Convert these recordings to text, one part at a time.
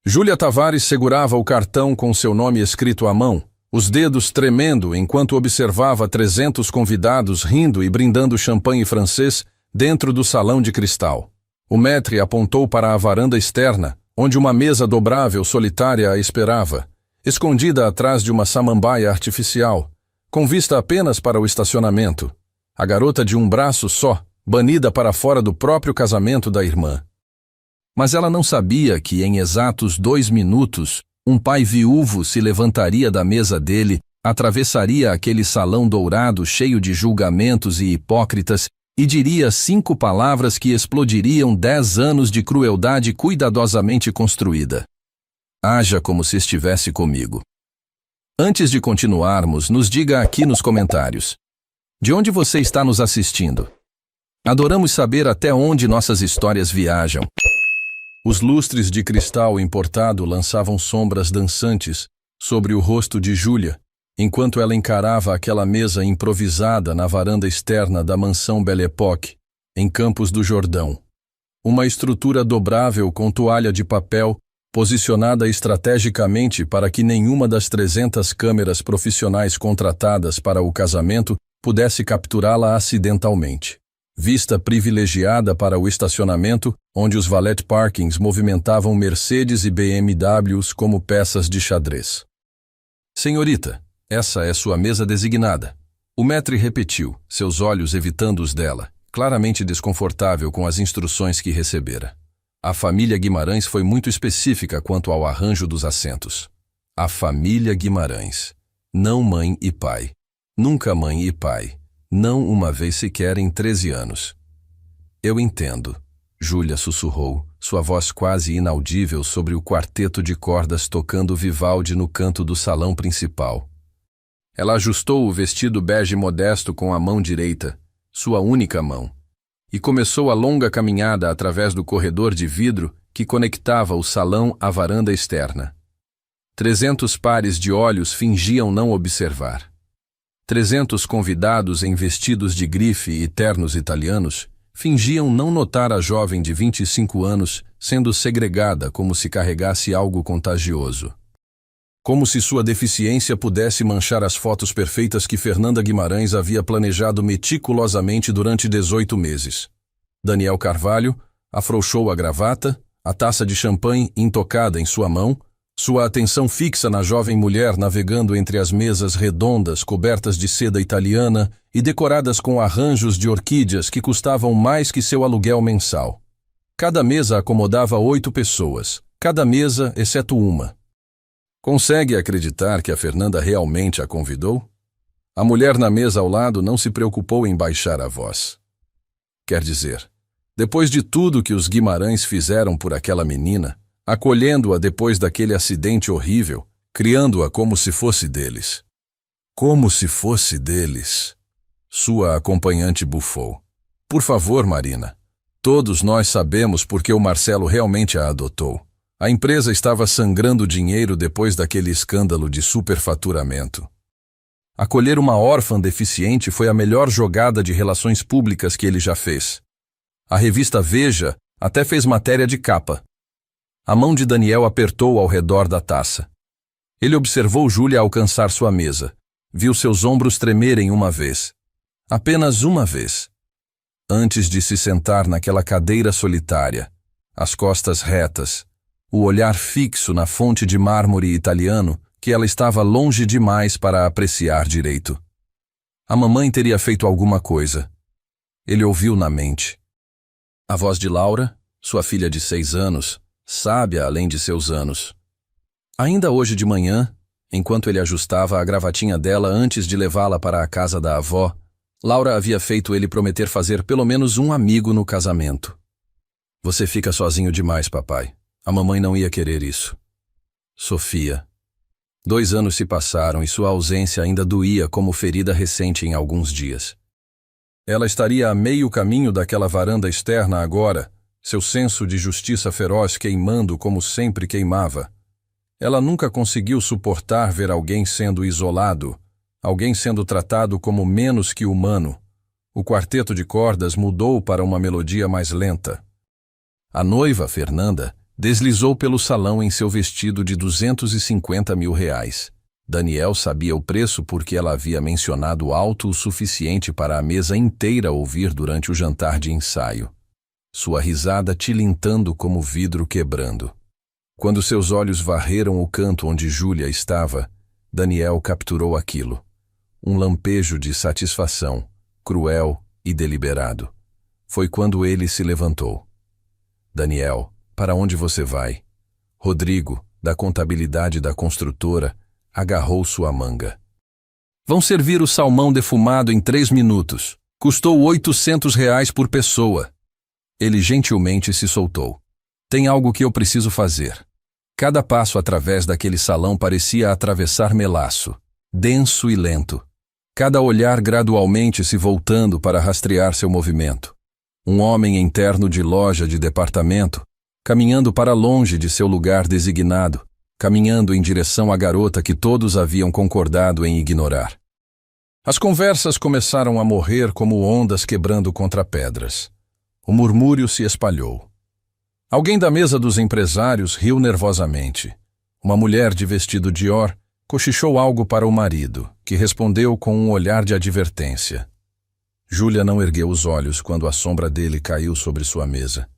Júlia Tavares segurava o cartão com seu nome escrito à mão, os dedos tremendo enquanto observava 300 convidados rindo e brindando champanhe francês dentro do salão de cristal. O maître apontou para a varanda externa, onde uma mesa dobrável solitária a esperava, escondida atrás de uma samambaia artificial, com vista apenas para o estacionamento. A garota de um braço só, banida para fora do próprio casamento da irmã. Mas ela não sabia que, em exatos 2 minutos, um pai viúvo se levantaria da mesa dele, atravessaria aquele salão dourado cheio de julgamentos e hipócritas e diria 5 palavras que explodiriam 10 anos de crueldade cuidadosamente construída. Haja como se estivesse comigo. Antes de continuarmos, nos diga aqui nos comentários. De onde você está nos assistindo? Adoramos saber até onde nossas histórias viajam. Os lustres de cristal importado lançavam sombras dançantes sobre o rosto de Júlia, enquanto ela encarava aquela mesa improvisada na varanda externa da mansão Belle Époque, em Campos do Jordão. Uma estrutura dobrável com toalha de papel, posicionada estrategicamente para que nenhuma das 300 câmeras profissionais contratadas para o casamento pudesse capturá-la acidentalmente. Vista privilegiada para o estacionamento, onde os valet parkings movimentavam Mercedes e BMWs como peças de xadrez. Senhorita, essa é sua mesa designada. O maître repetiu, seus olhos evitando os dela, claramente desconfortável com as instruções que recebera. A família Guimarães foi muito específica quanto ao arranjo dos assentos. A família Guimarães. Não mãe e pai. Nunca mãe e pai. Não uma vez sequer em 13 anos. Eu entendo, Júlia sussurrou, sua voz quase inaudível sobre o quarteto de cordas tocando Vivaldi no canto do salão principal. Ela ajustou o vestido bege modesto com a mão direita, sua única mão, e começou a longa caminhada através do corredor de vidro que conectava o salão à varanda externa. 300 pares de olhos fingiam não observar. 300 convidados em vestidos de grife e ternos italianos fingiam não notar a jovem de 25 anos sendo segregada como se carregasse algo contagioso. Como se sua deficiência pudesse manchar as fotos perfeitas que Fernanda Guimarães havia planejado meticulosamente durante 18 meses. Daniel Carvalho afrouxou a gravata, a taça de champanhe intocada em sua mão, sua atenção fixa na jovem mulher navegando entre as mesas redondas cobertas de seda italiana e decoradas com arranjos de orquídeas que custavam mais que seu aluguel mensal. Cada mesa acomodava 8 pessoas, cada mesa exceto uma. Consegue acreditar que a Fernanda realmente a convidou? A mulher na mesa ao lado não se preocupou em baixar a voz. Quer dizer, depois de tudo que os Guimarães fizeram por aquela menina, acolhendo-a depois daquele acidente horrível, criando-a como se fosse deles. Como se fosse deles. Sua acompanhante bufou. Por favor, Marina. Todos nós sabemos porque o Marcelo realmente a adotou. A empresa estava sangrando dinheiro depois daquele escândalo de superfaturamento. Acolher uma órfã deficiente foi a melhor jogada de relações públicas que ele já fez. A revista Veja até fez matéria de capa. A mão de Daniel apertou ao redor da taça. Ele observou Júlia alcançar sua mesa. Viu seus ombros tremerem uma vez. Apenas uma vez. Antes de se sentar naquela cadeira solitária, as costas retas, o olhar fixo na fonte de mármore italiano que ela estava longe demais para apreciar direito. A mamãe teria feito alguma coisa. Ele ouviu na mente. A voz de Laura, sua filha de 6 anos, sábia além de seus anos. Ainda hoje de manhã, enquanto ele ajustava a gravatinha dela antes de levá-la para a casa da avó, Laura havia feito ele prometer fazer pelo menos um amigo no casamento. Você fica sozinho demais, papai. A mamãe não ia querer isso. Sofia. 2 anos se passaram e sua ausência ainda doía como ferida recente em alguns dias. Ela estaria a meio caminho daquela varanda externa agora, seu senso de justiça feroz queimando como sempre queimava. Ela nunca conseguiu suportar ver alguém sendo isolado, alguém sendo tratado como menos que humano. O quarteto de cordas mudou para uma melodia mais lenta. A noiva, Fernanda, Deslizou pelo salão em seu vestido de 250 mil reais. Daniel sabia o preço porque ela havia mencionado alto o suficiente para a mesa inteira ouvir durante o jantar de ensaio. Sua risada tilintando como vidro quebrando. Quando seus olhos varreram o canto onde Júlia estava, Daniel capturou aquilo. Um lampejo de satisfação, cruel e deliberado. Foi quando ele se levantou. Daniel, para onde você vai? Rodrigo, da contabilidade da construtora, agarrou sua manga. Vão servir o salmão defumado em 3 minutos. Custou R$ 800 por pessoa. Ele gentilmente se soltou. Tem algo que eu preciso fazer. Cada passo através daquele salão parecia atravessar melaço, denso e lento. Cada olhar gradualmente se voltando para rastrear seu movimento. Um homem em terno de loja de departamento, caminhando para longe de seu lugar designado, caminhando em direção à garota que todos haviam concordado em ignorar. As conversas começaram a morrer como ondas quebrando contra pedras. O murmúrio se espalhou. Alguém da mesa dos empresários riu nervosamente. Uma mulher de vestido Dior cochichou algo para o marido, que respondeu com um olhar de advertência. Júlia não ergueu os olhos quando a sombra dele caiu sobre sua mesa.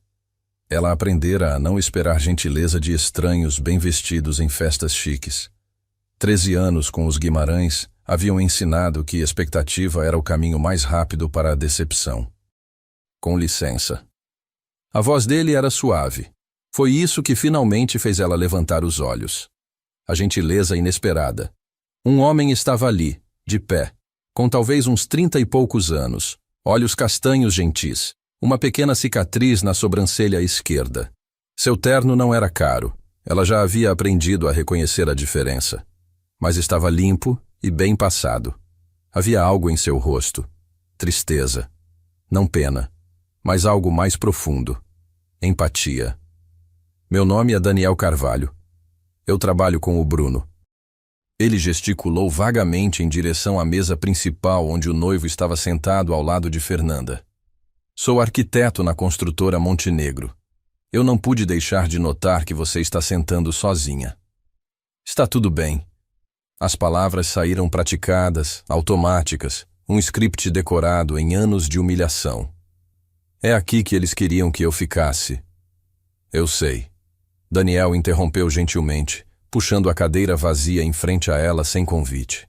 Ela aprendera a não esperar gentileza de estranhos bem vestidos em festas chiques. 13 anos com os Guimarães haviam ensinado que expectativa era o caminho mais rápido para a decepção. Com licença. A voz dele era suave. Foi isso que finalmente fez ela levantar os olhos. A gentileza inesperada. Um homem estava ali, de pé, com talvez uns 30 e poucos anos, olhos castanhos gentis, uma pequena cicatriz na sobrancelha esquerda. Seu terno não era caro, ela já havia aprendido a reconhecer a diferença. Mas estava limpo e bem passado. Havia algo em seu rosto. Tristeza. Não pena, mas algo mais profundo. Empatia. Meu nome é Daniel Carvalho. Eu trabalho com o Bruno. Ele gesticulou vagamente em direção à mesa principal onde o noivo estava sentado ao lado de Fernanda. Sou arquiteto na construtora Montenegro. Eu não pude deixar de notar que você está sentando sozinha. Está tudo bem. As palavras saíram praticadas, automáticas, um script decorado em anos de humilhação. É aqui que eles queriam que eu ficasse. Eu sei. Daniel interrompeu gentilmente, puxando a cadeira vazia em frente a ela sem convite.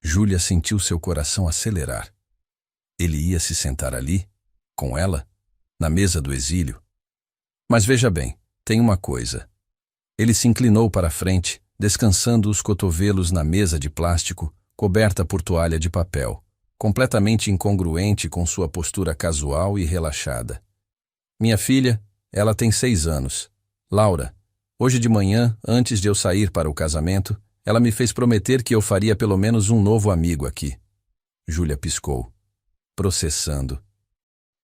Júlia sentiu seu coração acelerar. Ele ia se sentar ali, com ela, na mesa do exílio. Mas veja bem, tem uma coisa. Ele se inclinou para a frente, descansando os cotovelos na mesa de plástico, coberta por toalha de papel, completamente incongruente com sua postura casual e relaxada. Minha filha, ela tem 6 anos. Laura, hoje de manhã, antes de eu sair para o casamento, ela me fez prometer que eu faria pelo menos um novo amigo aqui. Júlia piscou, processando.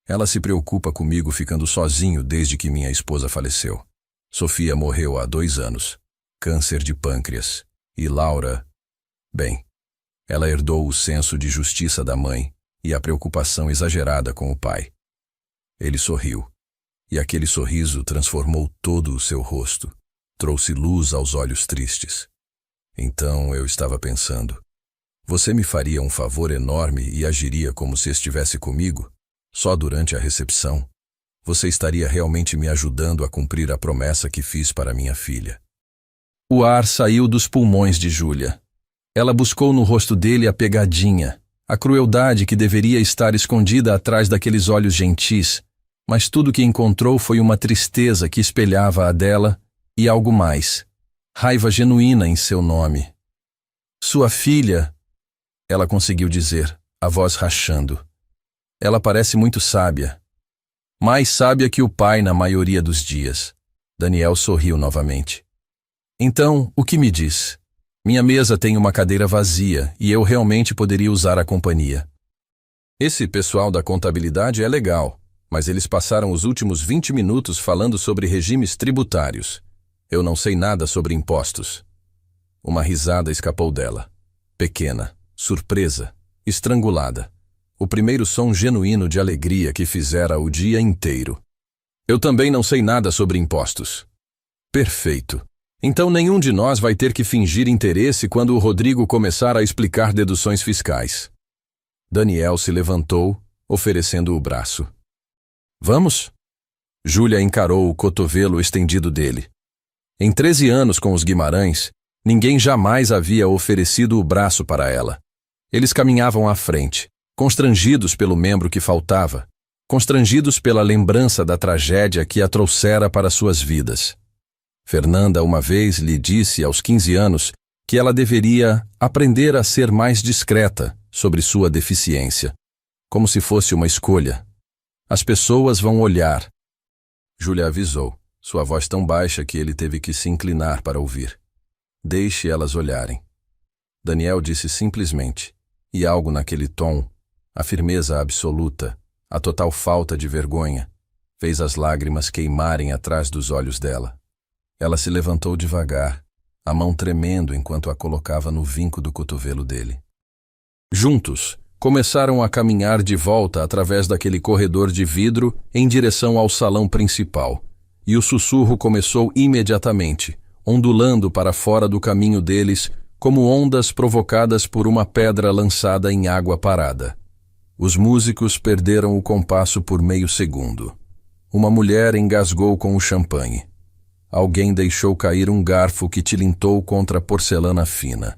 Ela se preocupa comigo ficando sozinho desde que minha esposa faleceu. Sofia morreu há 2 anos. Câncer de pâncreas. E Laura... Bem, ela herdou o senso de justiça da mãe e a preocupação exagerada com o pai. Ele sorriu. E aquele sorriso transformou todo o seu rosto, trouxe luz aos olhos tristes. Então eu estava pensando, você me faria um favor enorme e agiria como se estivesse comigo? Só durante a recepção? Você estaria realmente me ajudando a cumprir a promessa que fiz para minha filha. O ar saiu dos pulmões de Júlia. Ela buscou no rosto dele a pegadinha, a crueldade que deveria estar escondida atrás daqueles olhos gentis, mas tudo que encontrou foi uma tristeza que espelhava a dela e algo mais. Raiva genuína em seu nome. Sua filha, ela conseguiu dizer, a voz rachando. Ela parece muito sábia. Mais sábia que o pai na maioria dos dias. Daniel sorriu novamente. Então, o que me diz? Minha mesa tem uma cadeira vazia e eu realmente poderia usar a companhia. Esse pessoal da contabilidade é legal. Mas eles passaram os últimos 20 minutos falando sobre regimes tributários. Eu não sei nada sobre impostos. Uma risada escapou dela. Pequena, surpresa, estrangulada. O primeiro som genuíno de alegria que fizera o dia inteiro. Eu também não sei nada sobre impostos. Perfeito. Então nenhum de nós vai ter que fingir interesse quando o Rodrigo começar a explicar deduções fiscais. Daniel se levantou, oferecendo o braço. Vamos? Júlia encarou o cotovelo estendido dele. Em 13 anos com os Guimarães, ninguém jamais havia oferecido o braço para ela. Eles caminhavam à frente, constrangidos pelo membro que faltava, constrangidos pela lembrança da tragédia que a trouxera para suas vidas. Fernanda uma vez lhe disse aos 15 anos que ela deveria aprender a ser mais discreta sobre sua deficiência, como se fosse uma escolha. As pessoas vão olhar. Júlia avisou, sua voz tão baixa que ele teve que se inclinar para ouvir. Deixe elas olharem. Daniel disse simplesmente, e algo naquele tom, a firmeza absoluta, a total falta de vergonha, fez as lágrimas queimarem atrás dos olhos dela. Ela se levantou devagar, a mão tremendo enquanto a colocava no vinco do cotovelo dele. Juntos, começaram a caminhar de volta através daquele corredor de vidro em direção ao salão principal, e o sussurro começou imediatamente, ondulando para fora do caminho deles como ondas provocadas por uma pedra lançada em água parada. Os músicos perderam o compasso por meio segundo. Uma mulher engasgou com o champanhe. Alguém deixou cair um garfo que tilintou contra a porcelana fina.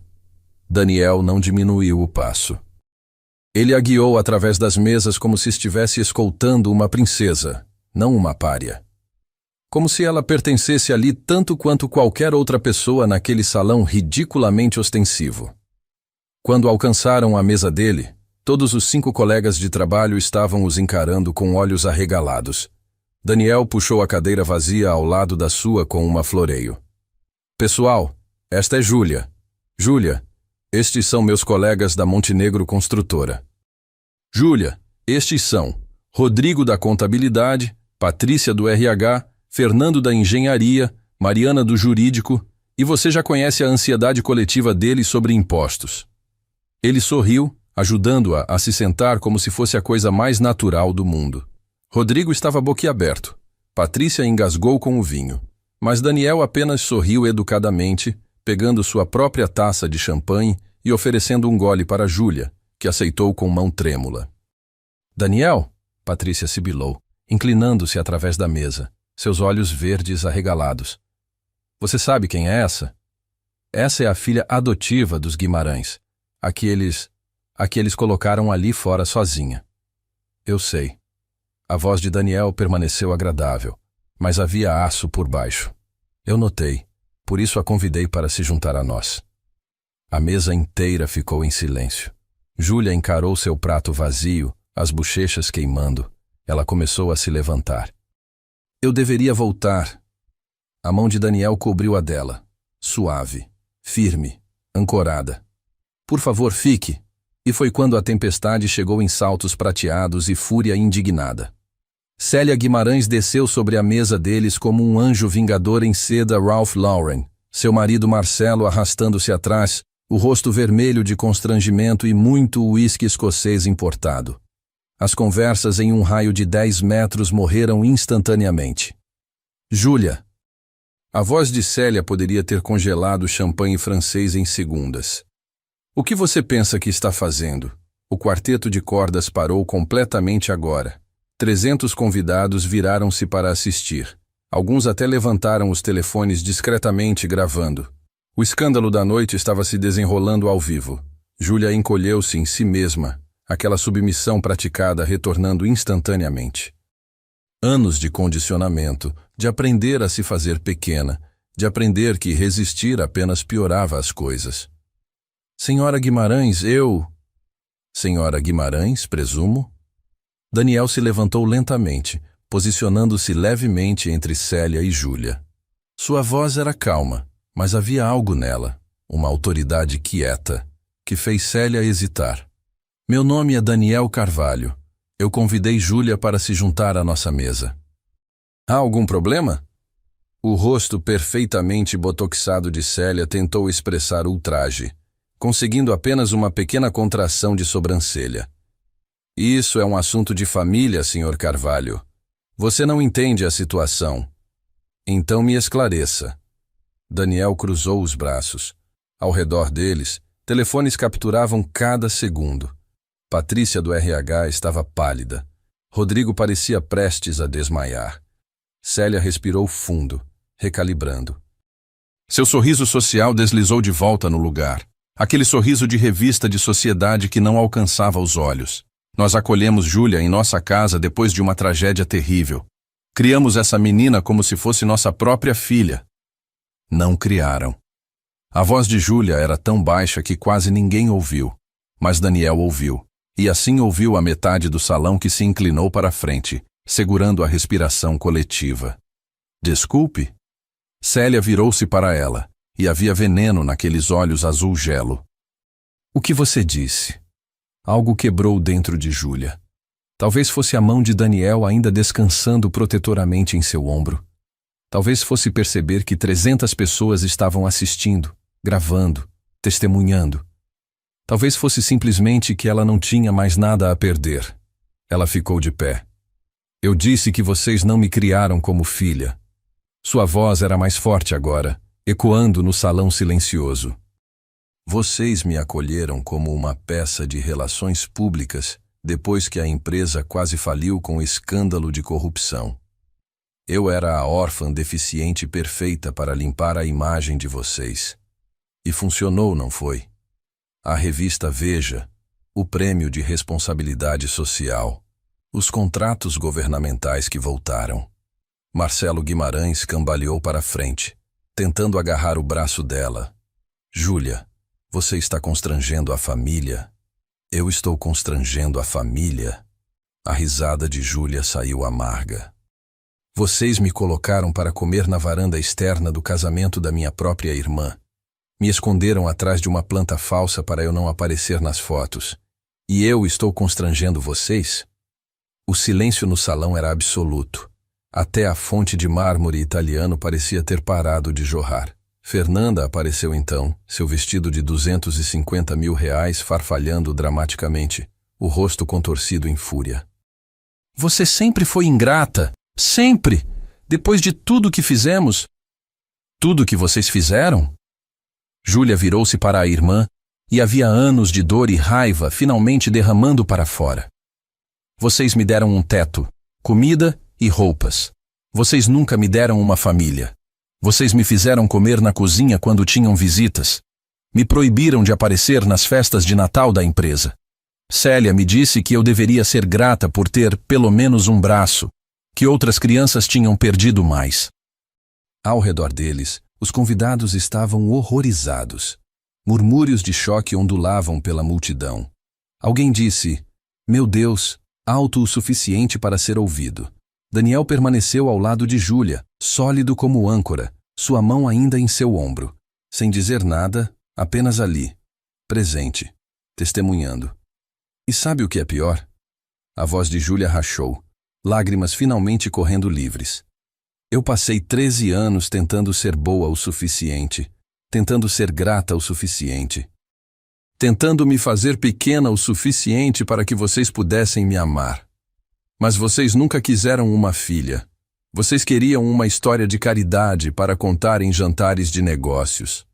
Daniel não diminuiu o passo. Ele a guiou através das mesas como se estivesse escoltando uma princesa, não uma pária. Como se ela pertencesse ali tanto quanto qualquer outra pessoa naquele salão ridiculamente ostensivo. Quando alcançaram a mesa dele, todos os 5 colegas de trabalho estavam os encarando com olhos arregalados. Daniel puxou a cadeira vazia ao lado da sua com uma floreio. Pessoal, esta é Júlia. Júlia, estes são meus colegas da Montenegro Construtora. Júlia, estes são Rodrigo da Contabilidade, Patrícia do RH, Fernando da Engenharia, Mariana do Jurídico, e você já conhece a ansiedade coletiva dele sobre impostos. Ele sorriu, ajudando-a a se sentar como se fosse a coisa mais natural do mundo. Rodrigo estava boquiaberto. Patrícia engasgou com o vinho. Mas Daniel apenas sorriu educadamente, pegando sua própria taça de champanhe e oferecendo um gole para Júlia, que aceitou com mão trêmula. Daniel, Patrícia sibilou, inclinando-se através da mesa, seus olhos verdes arregalados. Você sabe quem é essa? Essa é a filha adotiva dos Guimarães, a que eles colocaram ali fora sozinha. Eu sei. A voz de Daniel permaneceu agradável, mas havia aço por baixo. Eu notei, por isso a convidei para se juntar a nós. A mesa inteira ficou em silêncio. Júlia encarou seu prato vazio, as bochechas queimando. Ela começou a se levantar. Eu deveria voltar. A mão de Daniel cobriu a dela, suave, firme, ancorada. Por favor, fique. E foi quando a tempestade chegou em saltos prateados e fúria indignada. Célia Guimarães desceu sobre a mesa deles como um anjo vingador em seda Ralph Lauren, seu marido Marcelo arrastando-se atrás, o rosto vermelho de constrangimento e muito uísque escocês importado. As conversas em um raio de 10 metros morreram instantaneamente. Júlia. A voz de Célia poderia ter congelado o champanhe francês em segundas. O que você pensa que está fazendo? O quarteto de cordas parou completamente agora. 300 convidados viraram-se para assistir. Alguns até levantaram os telefones discretamente gravando. O escândalo da noite estava se desenrolando ao vivo. Júlia encolheu-se em si mesma, aquela submissão praticada retornando instantaneamente. Anos de condicionamento, de aprender a se fazer pequena, de aprender que resistir apenas piorava as coisas. Senhora Guimarães, Senhora Guimarães, presumo? Daniel se levantou lentamente, posicionando-se levemente entre Célia e Júlia. Sua voz era calma, mas havia algo nela, uma autoridade quieta, que fez Célia hesitar. Meu nome é Daniel Carvalho. Eu convidei Júlia para se juntar à nossa mesa. Há algum problema? O rosto perfeitamente botoxado de Célia tentou expressar ultraje, conseguindo apenas uma pequena contração de sobrancelha. Isso é um assunto de família, Sr. Carvalho. Você não entende a situação. Então me esclareça. Daniel cruzou os braços. Ao redor deles, telefones capturavam cada segundo. Patrícia do RH estava pálida. Rodrigo parecia prestes a desmaiar. Célia respirou fundo, recalibrando. Seu sorriso social deslizou de volta no lugar. Aquele sorriso de revista de sociedade que não alcançava os olhos. Nós acolhemos Júlia em nossa casa depois de uma tragédia terrível. Criamos essa menina como se fosse nossa própria filha. Não criaram. A voz de Júlia era tão baixa que quase ninguém ouviu. Mas Daniel ouviu. E assim ouviu a metade do salão que se inclinou para a frente, segurando a respiração coletiva. Desculpe? Célia virou-se para ela, e havia veneno naqueles olhos azul gelo. O que você disse? Algo quebrou dentro de Júlia. Talvez fosse a mão de Daniel ainda descansando protetoramente em seu ombro. Talvez fosse perceber que 300 pessoas estavam assistindo, gravando, testemunhando. Talvez fosse simplesmente que ela não tinha mais nada a perder. Ela ficou de pé. Eu disse que vocês não me criaram como filha. Sua voz era mais forte agora, ecoando no salão silencioso. Vocês me acolheram como uma peça de relações públicas depois que a empresa quase faliu com escândalo de corrupção. Eu era a órfã deficiente perfeita para limpar a imagem de vocês. E funcionou, não foi? A revista Veja, o prêmio de responsabilidade social, os contratos governamentais que voltaram. Marcelo Guimarães cambaleou para frente, tentando agarrar o braço dela. Júlia, você está constrangendo a família. Eu estou constrangendo a família. A risada de Júlia saiu amarga. Vocês me colocaram para comer na varanda externa do casamento da minha própria irmã. Me esconderam atrás de uma planta falsa para eu não aparecer nas fotos. E eu estou constrangendo vocês? O silêncio no salão era absoluto. Até a fonte de mármore italiano parecia ter parado de jorrar. Fernanda apareceu então, seu vestido de 250 mil reais farfalhando dramaticamente, o rosto contorcido em fúria. Você sempre foi ingrata, sempre! Depois de tudo que fizemos. Tudo que vocês fizeram? Júlia virou-se para a irmã, e havia anos de dor e raiva finalmente derramando para fora. Vocês me deram um teto, comida e roupas. Vocês nunca me deram uma família. Vocês me fizeram comer na cozinha quando tinham visitas. Me proibiram de aparecer nas festas de Natal da empresa. Célia me disse que eu deveria ser grata por ter pelo menos um braço, que outras crianças tinham perdido mais. Ao redor deles, os convidados estavam horrorizados. Murmúrios de choque ondulavam pela multidão. Alguém disse, meu Deus, alto o suficiente para ser ouvido. Daniel permaneceu ao lado de Júlia, sólido como âncora, sua mão ainda em seu ombro. Sem dizer nada, apenas ali, presente, testemunhando. E sabe o que é pior? A voz de Júlia rachou, lágrimas finalmente correndo livres. Eu passei 13 anos tentando ser boa o suficiente, tentando ser grata o suficiente, tentando me fazer pequena o suficiente para que vocês pudessem me amar. Mas vocês nunca quiseram uma filha. Vocês queriam uma história de caridade para contar em jantares de negócios.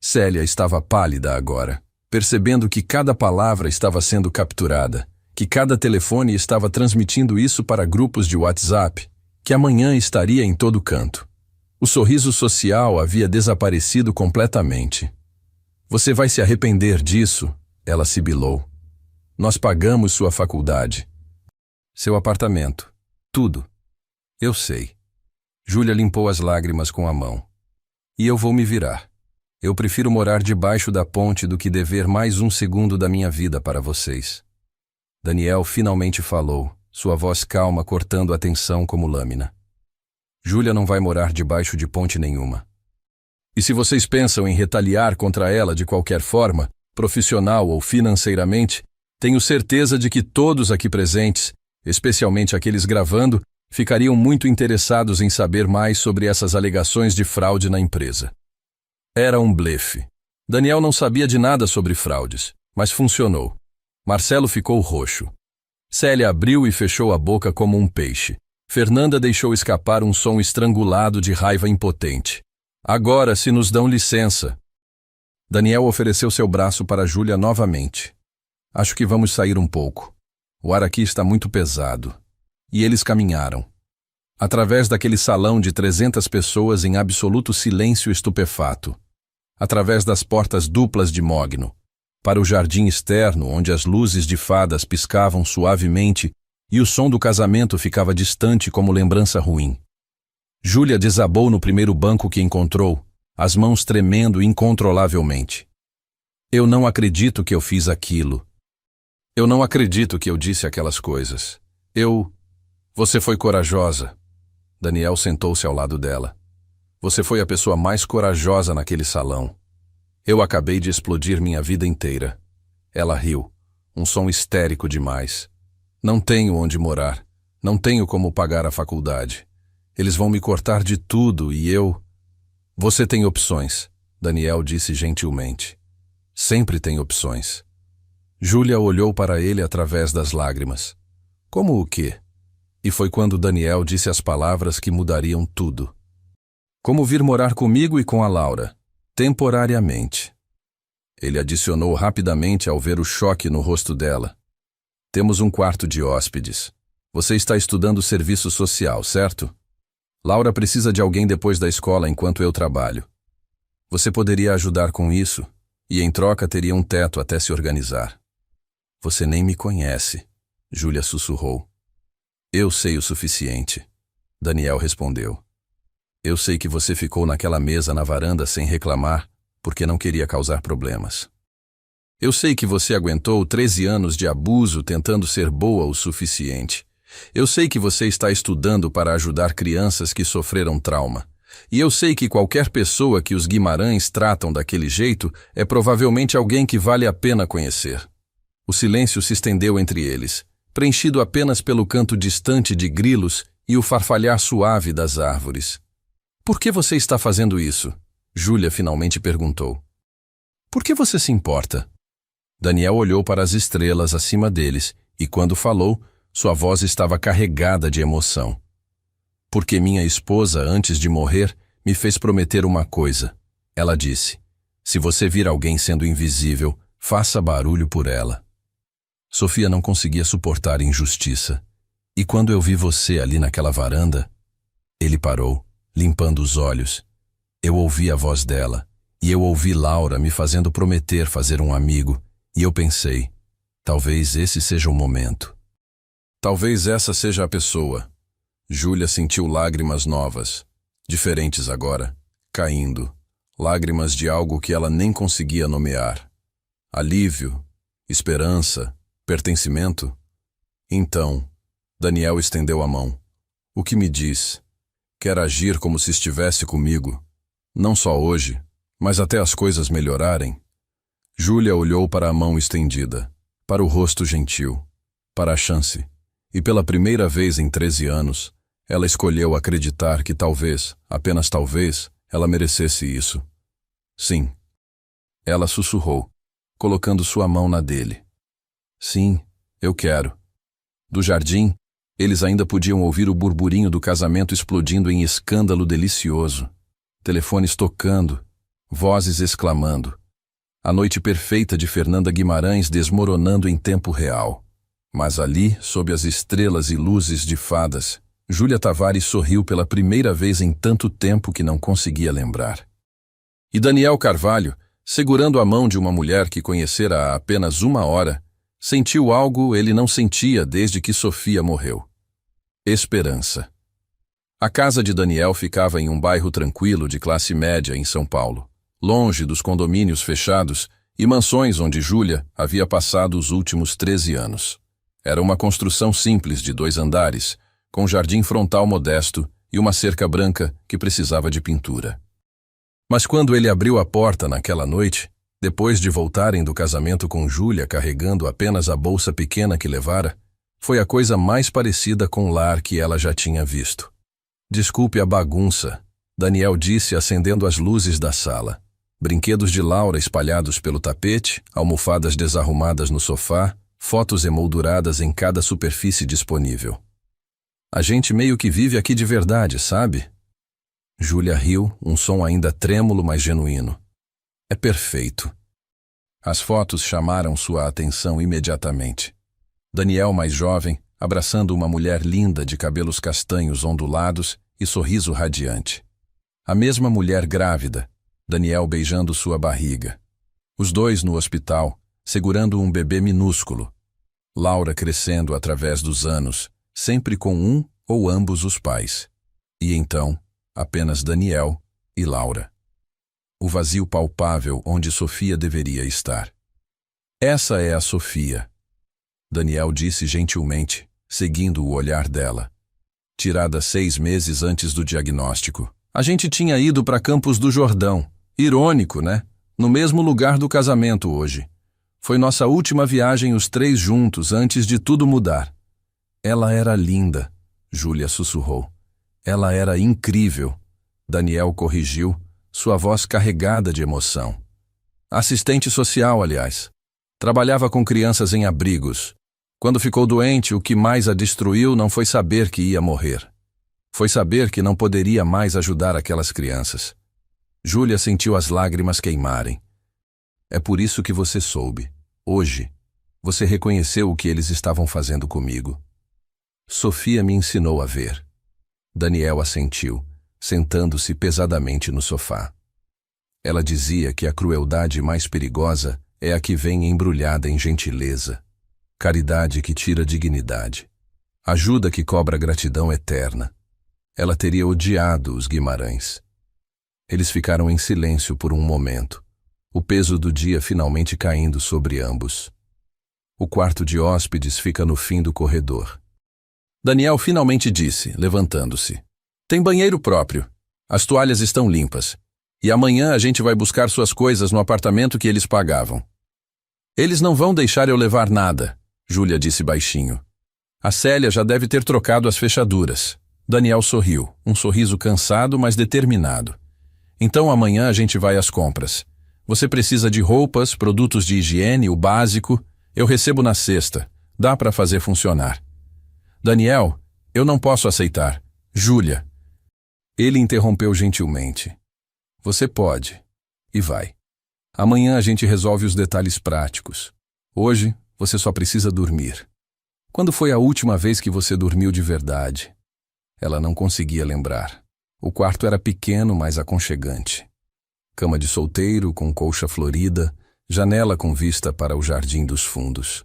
Célia estava pálida agora, percebendo que cada palavra estava sendo capturada, que cada telefone estava transmitindo isso para grupos de WhatsApp, que amanhã estaria em todo canto. O sorriso social havia desaparecido completamente. Você vai se arrepender disso, ela sibilou. Nós pagamos sua faculdade. Seu apartamento. Tudo. Eu sei. Júlia limpou as lágrimas com a mão. E eu vou me virar. Eu prefiro morar debaixo da ponte do que dever mais um segundo da minha vida para vocês. Daniel finalmente falou, sua voz calma cortando a tensão como lâmina. Júlia não vai morar debaixo de ponte nenhuma. E se vocês pensam em retaliar contra ela de qualquer forma, profissional ou financeiramente, tenho certeza de que todos aqui presentes, especialmente aqueles gravando, ficariam muito interessados em saber mais sobre essas alegações de fraude na empresa. Era um blefe. Daniel não sabia de nada sobre fraudes, mas funcionou. Marcelo ficou roxo. Célia abriu e fechou a boca como um peixe. Fernanda deixou escapar um som estrangulado de raiva impotente. Agora, se nos dão licença. Daniel ofereceu seu braço para Júlia novamente. Acho que vamos sair um pouco. O ar aqui está muito pesado. E eles caminharam. Através daquele salão de 300 pessoas em absoluto silêncio estupefato. Através das portas duplas de mogno. Para o jardim externo, onde as luzes de fadas piscavam suavemente e o som do casamento ficava distante como lembrança ruim. Júlia desabou no primeiro banco que encontrou, as mãos tremendo incontrolavelmente. Eu não acredito que eu fiz aquilo. Eu não acredito que eu disse aquelas coisas. Você foi corajosa. Daniel sentou-se ao lado dela. Você foi a pessoa mais corajosa naquele salão. Eu acabei de explodir minha vida inteira. Ela riu, um som histérico demais. Não tenho onde morar. Não tenho como pagar a faculdade. Eles vão me cortar de tudo e eu... Você tem opções, Daniel disse gentilmente. Sempre tem opções. Júlia olhou para ele através das lágrimas. Como o quê? E foi quando Daniel disse as palavras que mudariam tudo. Como vir morar comigo e com a Laura, temporariamente. Ele adicionou rapidamente ao ver o choque no rosto dela. Temos um quarto de hóspedes. Você está estudando serviço social, certo? Laura precisa de alguém depois da escola enquanto eu trabalho. Você poderia ajudar com isso, e em troca teria um teto até se organizar. Você nem me conhece, Júlia sussurrou. Eu sei o suficiente, Daniel respondeu. Eu sei que você ficou naquela mesa na varanda sem reclamar, porque não queria causar problemas. Eu sei que você aguentou 13 anos de abuso tentando ser boa o suficiente. Eu sei que você está estudando para ajudar crianças que sofreram trauma. E eu sei que qualquer pessoa que os Guimarães tratam daquele jeito é provavelmente alguém que vale a pena conhecer. O silêncio se estendeu entre eles, preenchido apenas pelo canto distante de grilos e o farfalhar suave das árvores. Por que você está fazendo isso? Júlia finalmente perguntou. Por que você se importa? Daniel olhou para as estrelas acima deles e, quando falou, sua voz estava carregada de emoção. Porque minha esposa, antes de morrer, me fez prometer uma coisa. Ela disse, se você vir alguém sendo invisível, faça barulho por ela. Sofia não conseguia suportar injustiça. E quando eu vi você ali naquela varanda... Ele parou, limpando os olhos. Eu ouvi a voz dela, e eu ouvi Laura me fazendo prometer fazer um amigo, e eu pensei, talvez esse seja o momento. Talvez essa seja a pessoa. Júlia sentiu lágrimas novas, diferentes agora, caindo. Lágrimas de algo que ela nem conseguia nomear. Alívio, esperança, pertencimento. Então, Daniel estendeu a mão. O que me diz? Quer agir como se estivesse comigo. Não só hoje, mas até as coisas melhorarem. Júlia olhou para a mão estendida, para o rosto gentil, para a chance. E pela primeira vez em 13 anos, ela escolheu acreditar que talvez, apenas talvez, ela merecesse isso. Sim. Ela sussurrou, colocando sua mão na dele. Sim, eu quero. Do jardim, eles ainda podiam ouvir o burburinho do casamento explodindo em escândalo delicioso. Telefones tocando, vozes exclamando. A noite perfeita de Fernanda Guimarães desmoronando em tempo real. Mas ali, sob as estrelas e luzes de fadas, Júlia Tavares sorriu pela primeira vez em tanto tempo que não conseguia lembrar. E Daniel Carvalho, segurando a mão de uma mulher que conhecera há apenas 1 hora, sentiu algo ele não sentia desde que Sofia morreu. Esperança. A casa de Daniel ficava em um bairro tranquilo de classe média em São Paulo, longe dos condomínios fechados e mansões onde Júlia havia passado os últimos 13 anos. Era uma construção simples de 2 andares, com jardim frontal modesto e uma cerca branca que precisava de pintura. Mas quando ele abriu a porta naquela noite, depois de voltarem do casamento com Júlia carregando apenas a bolsa pequena que levara, foi a coisa mais parecida com o lar que ela já tinha visto. Desculpe a bagunça, Daniel disse acendendo as luzes da sala. Brinquedos de Laura espalhados pelo tapete, almofadas desarrumadas no sofá, fotos emolduradas em cada superfície disponível. A gente meio que vive aqui de verdade, sabe? Júlia riu, um som ainda trêmulo, mas genuíno. É perfeito. As fotos chamaram sua atenção imediatamente. Daniel, mais jovem, abraçando uma mulher linda de cabelos castanhos ondulados e sorriso radiante. A mesma mulher grávida, Daniel beijando sua barriga. Os dois no hospital, segurando um bebê minúsculo. Laura crescendo através dos anos, sempre com um ou ambos os pais. E então, apenas Daniel e Laura. O vazio palpável onde Sofia deveria estar. Essa é a Sofia, Daniel disse gentilmente, seguindo o olhar dela. Tirada 6 meses antes do diagnóstico. A gente tinha ido para Campos do Jordão. Irônico, né? No mesmo lugar do casamento hoje. Foi nossa última viagem os 3 juntos antes de tudo mudar. Ela era linda, Júlia sussurrou. Ela era incrível. Daniel corrigiu, sua voz carregada de emoção. Assistente social, aliás. Trabalhava com crianças em abrigos. Quando ficou doente, o que mais a destruiu não foi saber que ia morrer. Foi saber que não poderia mais ajudar aquelas crianças. Júlia sentiu as lágrimas queimarem. É por isso que você soube. Hoje, você reconheceu o que eles estavam fazendo comigo. Sofia me ensinou a ver. Daniel assentiu, sentando-se pesadamente no sofá. Ela dizia que a crueldade mais perigosa é a que vem embrulhada em gentileza. Caridade que tira dignidade. Ajuda que cobra gratidão eterna. Ela teria odiado os Guimarães. Eles ficaram em silêncio por um momento, o peso do dia finalmente caindo sobre ambos. O quarto de hóspedes fica no fim do corredor. Daniel finalmente disse, levantando-se. Tem banheiro próprio. As toalhas estão limpas. E amanhã a gente vai buscar suas coisas no apartamento que eles pagavam. Eles não vão deixar eu levar nada, Júlia disse baixinho. A Célia já deve ter trocado as fechaduras. Daniel sorriu, um sorriso cansado, mas determinado. Então amanhã a gente vai às compras. Você precisa de roupas, produtos de higiene, o básico. Eu recebo na sexta. Dá para fazer funcionar. Daniel, eu não posso aceitar. Júlia. Ele interrompeu gentilmente. Você pode. E vai. Amanhã a gente resolve os detalhes práticos. Hoje, você só precisa dormir. Quando foi a última vez que você dormiu de verdade? Ela não conseguia lembrar. O quarto era pequeno, mas aconchegante. Cama de solteiro, com colcha florida, janela com vista para o jardim dos fundos.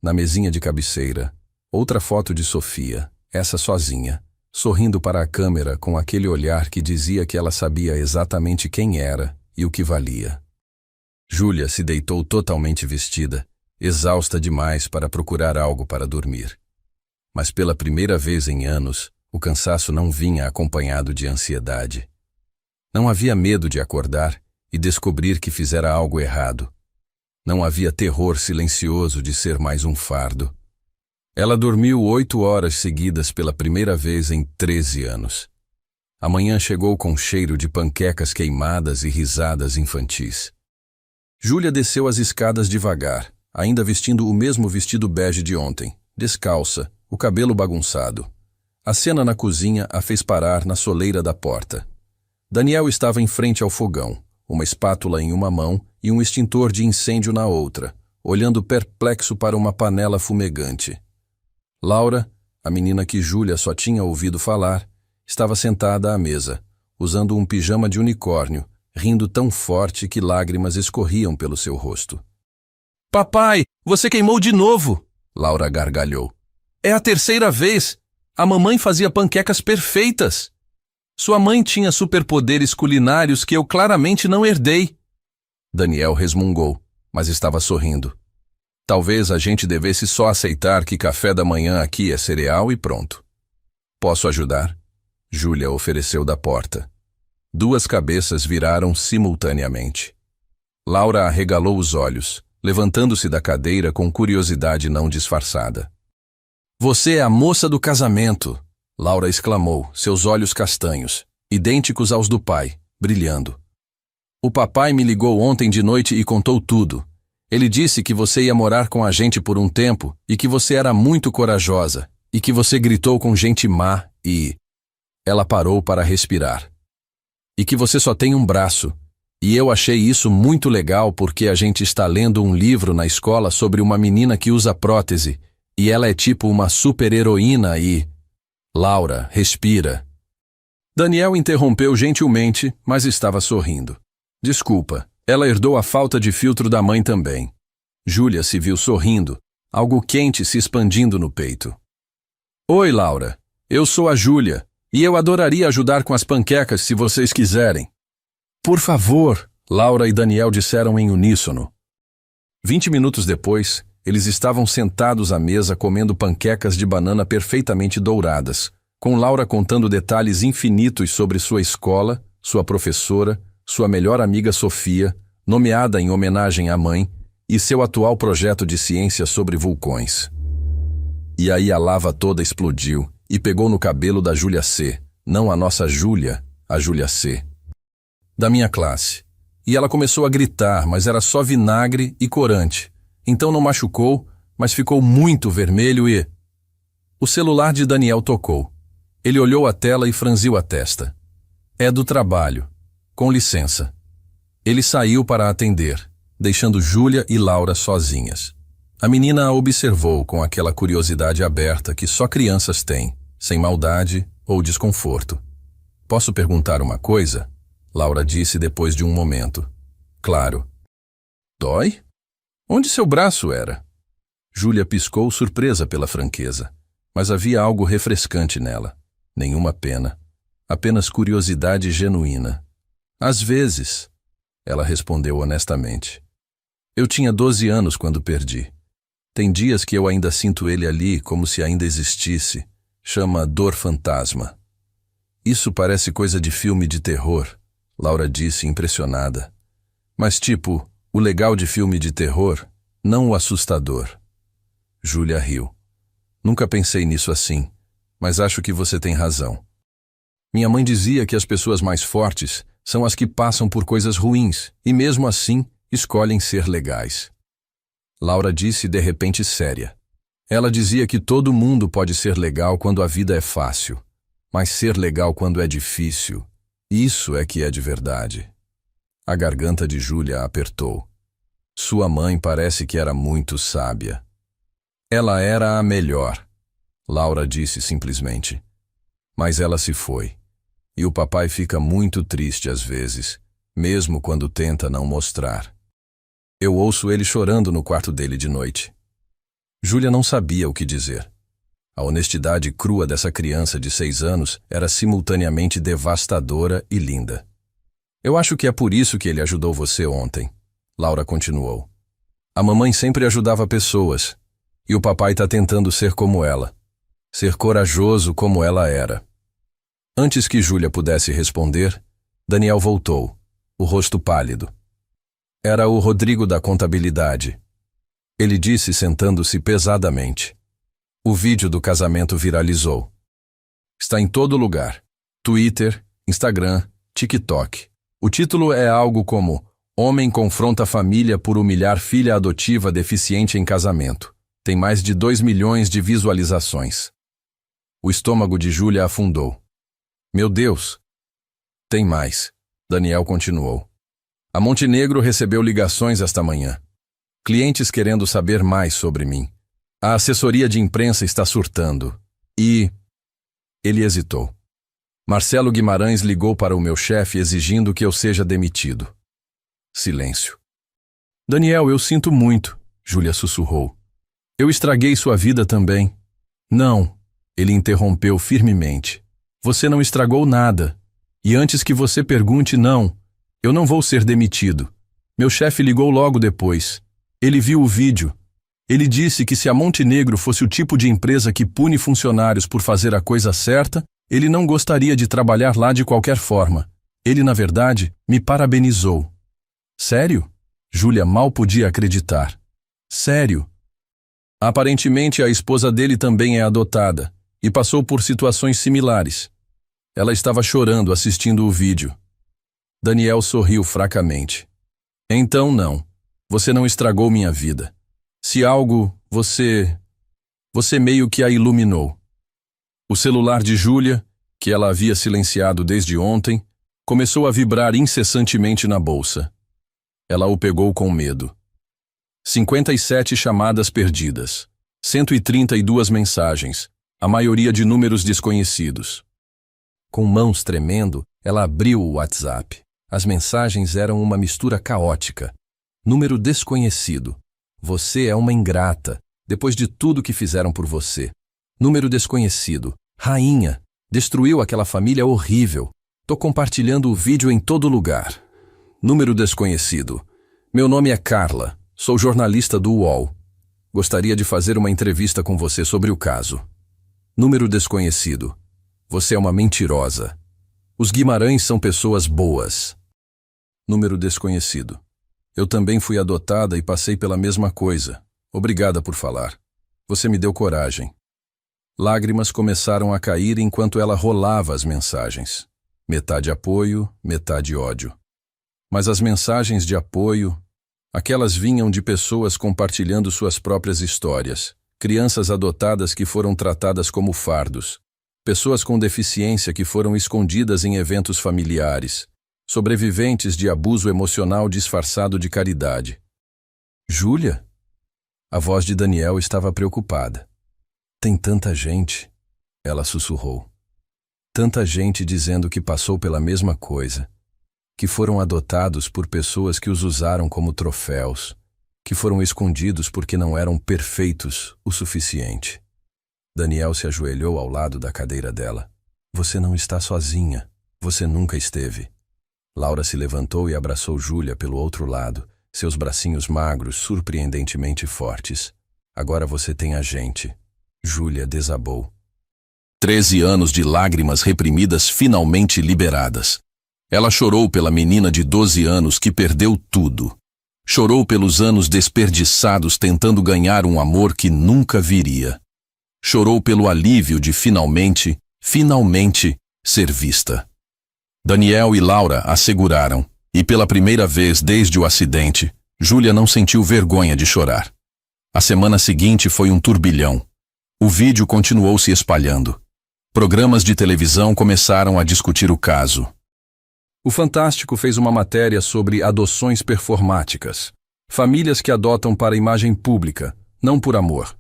Na mesinha de cabeceira, outra foto de Sofia, essa sozinha, sorrindo para a câmera com aquele olhar que dizia que ela sabia exatamente quem era e o que valia. Júlia se deitou totalmente vestida, exausta demais para procurar algo para dormir. Mas pela primeira vez em anos, o cansaço não vinha acompanhado de ansiedade. Não havia medo de acordar e descobrir que fizera algo errado. Não havia terror silencioso de ser mais um fardo. Ela dormiu 8 horas seguidas pela primeira vez em 13 anos. A manhã chegou com cheiro de panquecas queimadas e risadas infantis. Júlia desceu as escadas devagar, ainda vestindo o mesmo vestido bege de ontem, descalça, o cabelo bagunçado. A cena na cozinha a fez parar na soleira da porta. Daniel estava em frente ao fogão, uma espátula em uma mão e um extintor de incêndio na outra, olhando perplexo para uma panela fumegante. Laura, a menina que Júlia só tinha ouvido falar, estava sentada à mesa, usando um pijama de unicórnio, rindo tão forte que lágrimas escorriam pelo seu rosto. Papai, você queimou de novo! Laura gargalhou. É a terceira vez! A mamãe fazia panquecas perfeitas. Sua mãe tinha superpoderes culinários que eu claramente não herdei. Daniel resmungou, mas estava sorrindo. Talvez a gente devesse só aceitar que café da manhã aqui é cereal e pronto. Posso ajudar? Júlia ofereceu da porta. 2 cabeças viraram simultaneamente. Laura arregalou os olhos, levantando-se da cadeira com curiosidade não disfarçada. Você é a moça do casamento, Laura exclamou, seus olhos castanhos, idênticos aos do pai, brilhando. O papai me ligou ontem de noite e contou tudo. Ele disse que você ia morar com a gente por um tempo e que você era muito corajosa. E que você gritou com gente má e... Ela parou para respirar. E que você só tem um braço. E eu achei isso muito legal porque a gente está lendo um livro na escola sobre uma menina que usa prótese. E ela é tipo uma super-heroína e... Laura, respira. Daniel interrompeu gentilmente, mas estava sorrindo. Desculpa, ela herdou a falta de filtro da mãe também. Júlia se viu sorrindo, algo quente se expandindo no peito. Oi, Laura. Eu sou a Júlia, e eu adoraria ajudar com as panquecas se vocês quiserem. Por favor, Laura e Daniel disseram em uníssono. 20 minutos depois, eles estavam sentados à mesa comendo panquecas de banana perfeitamente douradas, com Laura contando detalhes infinitos sobre sua escola, sua professora, sua melhor amiga Sofia, nomeada em homenagem à mãe, e seu atual projeto de ciência sobre vulcões. E aí a lava toda explodiu e pegou no cabelo da Júlia C., não a nossa Júlia, a Júlia C., da minha classe. E ela começou a gritar, mas era só vinagre e corante. Então não machucou, mas ficou muito vermelho e... O celular de Daniel tocou. Ele olhou a tela e franziu a testa. É do trabalho. Com licença. Ele saiu para atender, deixando Júlia e Laura sozinhas. A menina a observou com aquela curiosidade aberta que só crianças têm, sem maldade ou desconforto. Posso perguntar uma coisa? Laura disse depois de um momento. Claro. Dói? Onde seu braço era? Júlia piscou surpresa pela franqueza, mas havia algo refrescante nela. Nenhuma pena. Apenas curiosidade genuína. Às vezes, ela respondeu honestamente. Eu tinha 12 anos quando perdi. Tem dias que eu ainda sinto ele ali como se ainda existisse. Chama dor fantasma. Isso parece coisa de filme de terror, Laura disse impressionada. Mas tipo, o legal de filme de terror, não o assustador. Júlia riu. Nunca pensei nisso assim, mas acho que você tem razão. Minha mãe dizia que as pessoas mais fortes são as que passam por coisas ruins e mesmo assim escolhem ser legais. Laura disse de repente séria. Ela dizia que todo mundo pode ser legal quando a vida é fácil, mas ser legal quando é difícil, isso é que é de verdade. A garganta de Júlia apertou. Sua mãe parece que era muito sábia. Ela era a melhor, Laura disse simplesmente. Mas ela se foi. E o papai fica muito triste às vezes, mesmo quando tenta não mostrar. Eu ouço ele chorando no quarto dele de noite. Júlia não sabia o que dizer. A honestidade crua dessa criança de 6 anos era simultaneamente devastadora e linda. Eu acho que é por isso que ele ajudou você ontem, Laura continuou. A mamãe sempre ajudava pessoas, e o papai está tentando ser como ela. Ser corajoso como ela era. Antes que Júlia pudesse responder, Daniel voltou, o rosto pálido. Era o Rodrigo da contabilidade. Ele disse sentando-se pesadamente. O vídeo do casamento viralizou. Está em todo lugar. Twitter, Instagram, TikTok. O título é algo como Homem confronta família por humilhar filha adotiva deficiente em casamento. Tem mais de 2 milhões de visualizações. O estômago de Júlia afundou. Meu Deus! Tem mais. Daniel continuou. A Montenegro recebeu ligações esta manhã. Clientes querendo saber mais sobre mim. A assessoria de imprensa está surtando. E... Ele hesitou. Marcelo Guimarães ligou para o meu chefe exigindo que eu seja demitido. Silêncio. Daniel, eu sinto muito, Júlia sussurrou. Eu estraguei sua vida também. Não, ele interrompeu firmemente. Você não estragou nada. E antes que você pergunte, não, eu não vou ser demitido. Meu chefe ligou logo depois. Ele viu o vídeo. Ele disse que se a Montenegro fosse o tipo de empresa que pune funcionários por fazer a coisa certa, ele não gostaria de trabalhar lá de qualquer forma. Ele, na verdade, me parabenizou. Sério? Júlia mal podia acreditar. Sério? Aparentemente, a esposa dele também é adotada e passou por situações similares. Ela estava chorando assistindo o vídeo. Daniel sorriu fracamente. Então não. Você não estragou minha vida. Se algo, você meio que a iluminou. O celular de Júlia, que ela havia silenciado desde ontem, começou a vibrar incessantemente na bolsa. Ela o pegou com medo. 57 chamadas perdidas. 132 mensagens, a maioria de números desconhecidos. Com mãos tremendo, ela abriu o WhatsApp. As mensagens eram uma mistura caótica. Número desconhecido. Você é uma ingrata, depois de tudo que fizeram por você. Número desconhecido. Rainha, destruiu aquela família horrível. Tô compartilhando o vídeo em todo lugar. Número desconhecido. Meu nome é Carla, sou jornalista do UOL. Gostaria de fazer uma entrevista com você sobre o caso. Número desconhecido. Você é uma mentirosa. Os Guimarães são pessoas boas. Número desconhecido. Eu também fui adotada e passei pela mesma coisa. Obrigada por falar. Você me deu coragem. Lágrimas começaram a cair enquanto ela rolava as mensagens. Metade apoio, metade ódio. Mas as mensagens de apoio, aquelas vinham de pessoas compartilhando suas próprias histórias, crianças adotadas que foram tratadas como fardos, pessoas com deficiência que foram escondidas em eventos familiares, sobreviventes de abuso emocional disfarçado de caridade. Júlia? A voz de Daniel estava preocupada. Tem tanta gente, ela sussurrou. Tanta gente dizendo que passou pela mesma coisa, que foram adotados por pessoas que os usaram como troféus, que foram escondidos porque não eram perfeitos o suficiente. Daniel se ajoelhou ao lado da cadeira dela. Você não está sozinha, você nunca esteve. Laura se levantou e abraçou Júlia pelo outro lado, seus bracinhos magros surpreendentemente fortes. Agora você tem a gente. Júlia desabou. 13 anos de lágrimas reprimidas finalmente liberadas. Ela chorou pela menina de 12 anos que perdeu tudo. Chorou pelos anos desperdiçados tentando ganhar um amor que nunca viria. Chorou pelo alívio de finalmente ser vista. Daniel e Laura a seguraram, e pela primeira vez desde o acidente, Júlia não sentiu vergonha de chorar. A semana seguinte foi um turbilhão. O vídeo continuou se espalhando. Programas de televisão começaram a discutir o caso. O Fantástico fez uma matéria sobre adoções performáticas. Famílias que adotam para imagem pública, não por amor.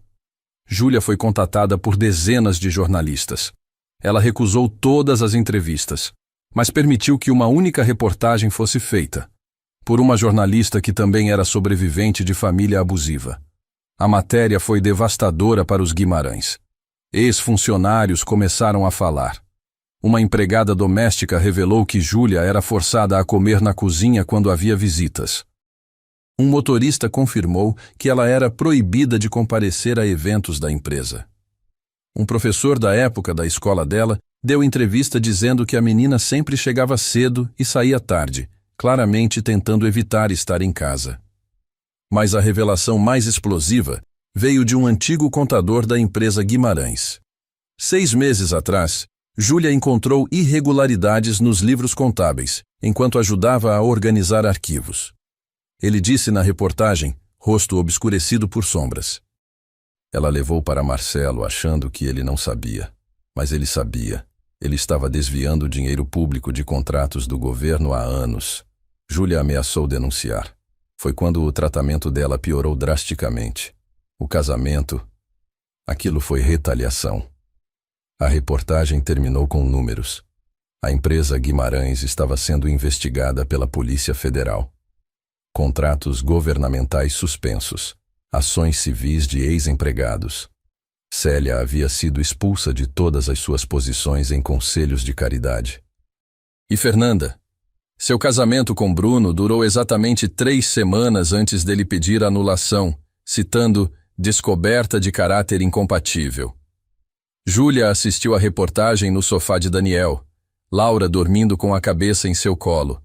Júlia foi contatada por dezenas de jornalistas. Ela recusou todas as entrevistas, mas permitiu que uma única reportagem fosse feita, por uma jornalista que também era sobrevivente de família abusiva. A matéria foi devastadora para os Guimarães. Ex-funcionários começaram a falar. Uma empregada doméstica revelou que Júlia era forçada a comer na cozinha quando havia visitas. Um motorista confirmou que ela era proibida de comparecer a eventos da empresa. Um professor da época da escola dela deu entrevista dizendo que a menina sempre chegava cedo e saía tarde, claramente tentando evitar estar em casa. Mas a revelação mais explosiva veio de um antigo contador da empresa Guimarães. 6 meses atrás, Júlia encontrou irregularidades nos livros contábeis, enquanto ajudava a organizar arquivos. Ele disse na reportagem, rosto obscurecido por sombras. Ela levou para Marcelo achando que ele não sabia, mas ele sabia. Ele estava desviando dinheiro público de contratos do governo há anos. Júlia ameaçou denunciar. Foi quando o tratamento dela piorou drasticamente. O casamento, aquilo foi retaliação. A reportagem terminou com números. A empresa Guimarães estava sendo investigada pela Polícia Federal. Contratos governamentais suspensos. Ações civis de ex-empregados. Célia havia sido expulsa de todas as suas posições em conselhos de caridade. E Fernanda? Seu casamento com Bruno durou exatamente 3 semanas antes dele pedir anulação, citando descoberta de caráter incompatível. Júlia assistiu à reportagem no sofá de Daniel, Laura dormindo com a cabeça em seu colo.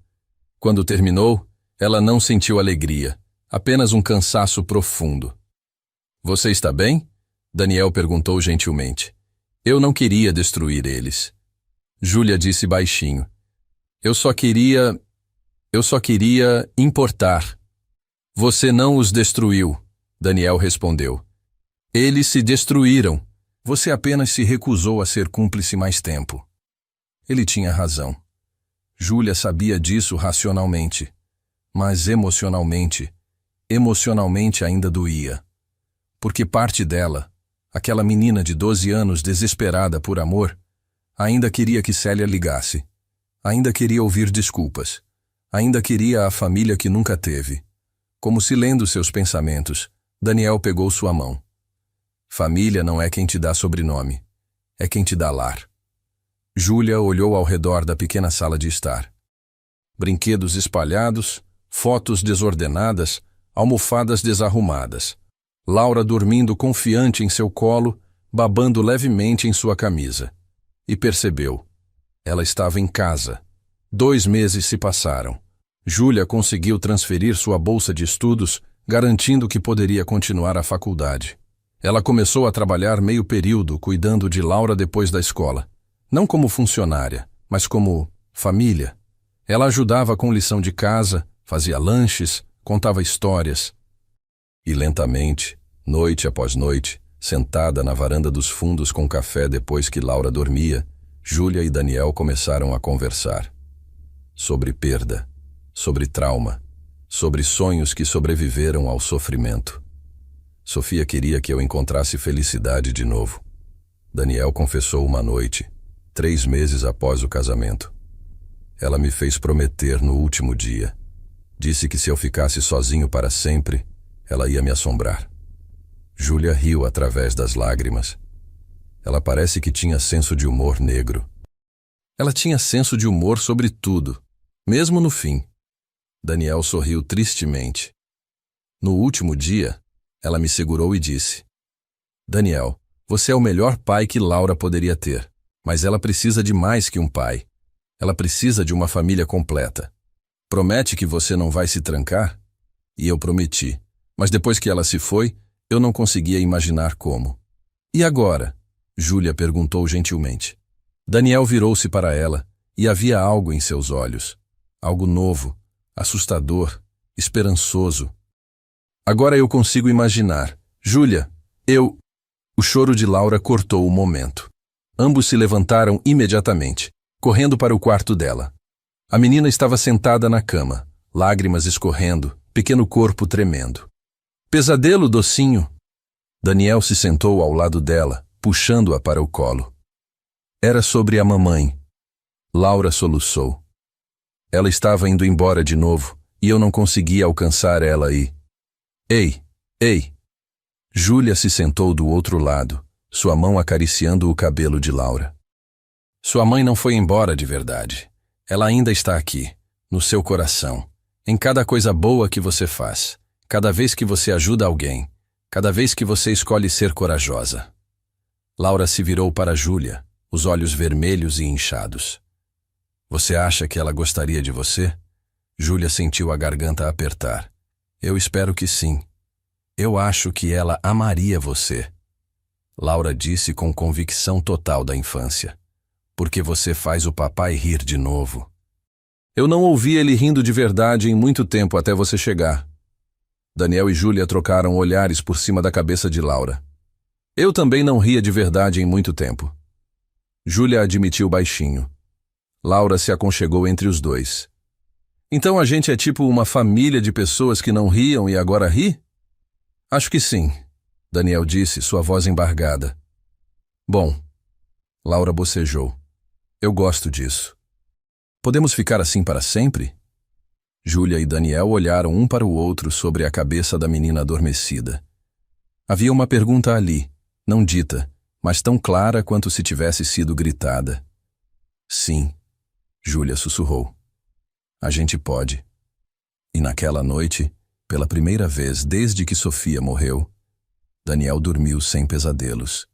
Quando terminou, ela não sentiu alegria, apenas um cansaço profundo. Você está bem? Daniel perguntou gentilmente. Eu não queria destruir eles. Júlia disse baixinho. Eu só queria importar. Você não os destruiu, Daniel respondeu. Eles se destruíram. Você apenas se recusou a ser cúmplice mais tempo. Ele tinha razão. Júlia sabia disso racionalmente, mas emocionalmente ainda doía. Porque parte dela, aquela menina de 12 anos desesperada por amor, ainda queria que Célia ligasse. Ainda queria ouvir desculpas. Ainda queria a família que nunca teve. Como se lendo seus pensamentos, Daniel pegou sua mão. Família não é quem te dá sobrenome, é quem te dá lar. Júlia olhou ao redor da pequena sala de estar. Brinquedos espalhados, fotos desordenadas, almofadas desarrumadas. Laura dormindo confiante em seu colo, babando levemente em sua camisa. E percebeu. Ela estava em casa. 2 meses se passaram. Júlia conseguiu transferir sua bolsa de estudos, garantindo que poderia continuar a faculdade. Ela começou a trabalhar meio período cuidando de Laura depois da escola. Não como funcionária, mas como família. Ela ajudava com lição de casa, fazia lanches, contava histórias. E lentamente, noite após noite, sentada na varanda dos fundos com café depois que Laura dormia, Júlia e Daniel começaram a conversar. Sobre perda, sobre trauma, sobre sonhos que sobreviveram ao sofrimento. Sofia queria que eu encontrasse felicidade de novo. Daniel confessou uma noite, 3 meses após o casamento. Ela me fez prometer no último dia. Disse que se eu ficasse sozinho para sempre, ela ia me assombrar. Júlia riu através das lágrimas. Ela parece que tinha senso de humor negro. Ela tinha senso de humor sobre tudo, mesmo no fim. Daniel sorriu tristemente. No último dia, ela me segurou e disse: Daniel, você é o melhor pai que Laura poderia ter, mas ela precisa de mais que um pai. Ela precisa de uma família completa. Promete que você não vai se trancar? E eu prometi, mas depois que ela se foi, eu não conseguia imaginar como. E agora? Júlia perguntou gentilmente. Daniel virou-se para ela e havia algo em seus olhos. Algo novo, assustador, esperançoso. Agora eu consigo imaginar. Júlia, O choro de Laura cortou o momento. Ambos se levantaram imediatamente, correndo para o quarto dela. A menina estava sentada na cama, lágrimas escorrendo, pequeno corpo tremendo. Pesadelo, docinho! Daniel se sentou ao lado dela, puxando-a para o colo. Era sobre a mamãe. Laura soluçou. Ela estava indo embora de novo, e eu não conseguia alcançar ela e... Ei! Júlia se sentou do outro lado, sua mão acariciando o cabelo de Laura. Sua mãe não foi embora de verdade. Ela ainda está aqui, no seu coração, em cada coisa boa que você faz, cada vez que você ajuda alguém, cada vez que você escolhe ser corajosa. Laura se virou para Júlia, os olhos vermelhos e inchados. Você acha que ela gostaria de você? Júlia sentiu a garganta apertar. Eu espero que sim. Eu acho que ela amaria você. Laura disse com convicção total da infância. Porque você faz o papai rir de novo. Eu não ouvi ele rindo de verdade em muito tempo até você chegar. Daniel e Júlia trocaram olhares por cima da cabeça de Laura. Eu também não ria de verdade em muito tempo. Júlia admitiu baixinho. Laura se aconchegou entre os dois. Então a gente é tipo uma família de pessoas que não riam e agora ri? Acho que sim, Daniel disse, sua voz embargada. Bom, Laura bocejou. Eu gosto disso. Podemos ficar assim para sempre? Júlia e Daniel olharam um para o outro sobre a cabeça da menina adormecida. Havia uma pergunta ali, não dita, mas tão clara quanto se tivesse sido gritada. Sim, Júlia sussurrou. A gente pode. E naquela noite, pela primeira vez desde que Sofia morreu, Daniel dormiu sem pesadelos.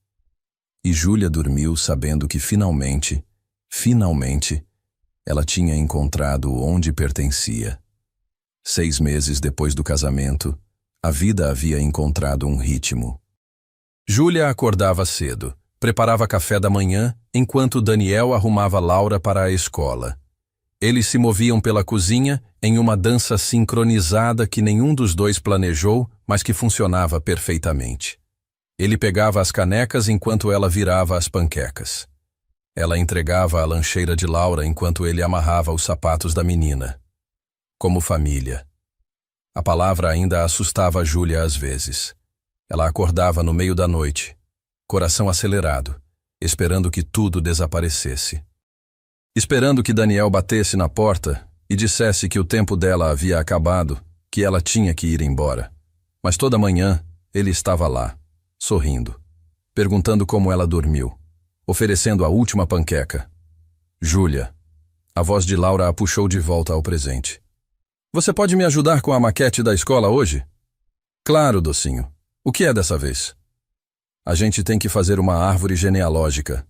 E Júlia dormiu sabendo que finalmente, ela tinha encontrado onde pertencia. 6 meses depois do casamento, a vida havia encontrado um ritmo. Júlia acordava cedo, preparava café da manhã, enquanto Daniel arrumava Laura para a escola. Eles se moviam pela cozinha em uma dança sincronizada que nenhum dos dois planejou, mas que funcionava perfeitamente. Ele pegava as canecas enquanto ela virava as panquecas. Ela entregava a lancheira de Laura enquanto ele amarrava os sapatos da menina. Como família. A palavra ainda assustava Júlia às vezes. Ela acordava no meio da noite, coração acelerado, esperando que tudo desaparecesse. Esperando que Daniel batesse na porta e dissesse que o tempo dela havia acabado, que ela tinha que ir embora. Mas toda manhã ele estava lá, sorrindo, perguntando como ela dormiu, oferecendo a última panqueca. Júlia. A voz de Laura a puxou de volta ao presente. Você pode me ajudar com a maquete da escola hoje? Claro, docinho. O que é dessa vez? A gente tem que fazer uma árvore genealógica.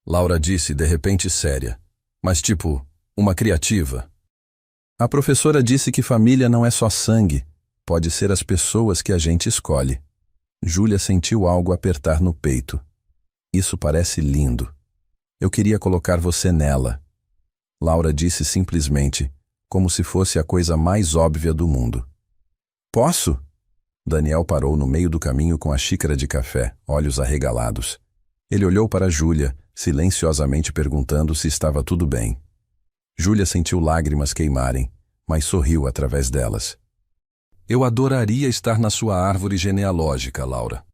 Laura disse de repente séria, mas tipo, uma criativa. A professora disse que família não é só sangue, pode ser as pessoas que a gente escolhe. Júlia sentiu algo apertar no peito. Isso parece lindo. Eu queria colocar você nela. Laura disse simplesmente, como se fosse a coisa mais óbvia do mundo. Posso? Daniel parou no meio do caminho com a xícara de café, olhos arregalados. Ele olhou para Júlia, silenciosamente perguntando se estava tudo bem. Júlia sentiu lágrimas queimarem, mas sorriu através delas. Eu adoraria estar na sua árvore genealógica, Laura.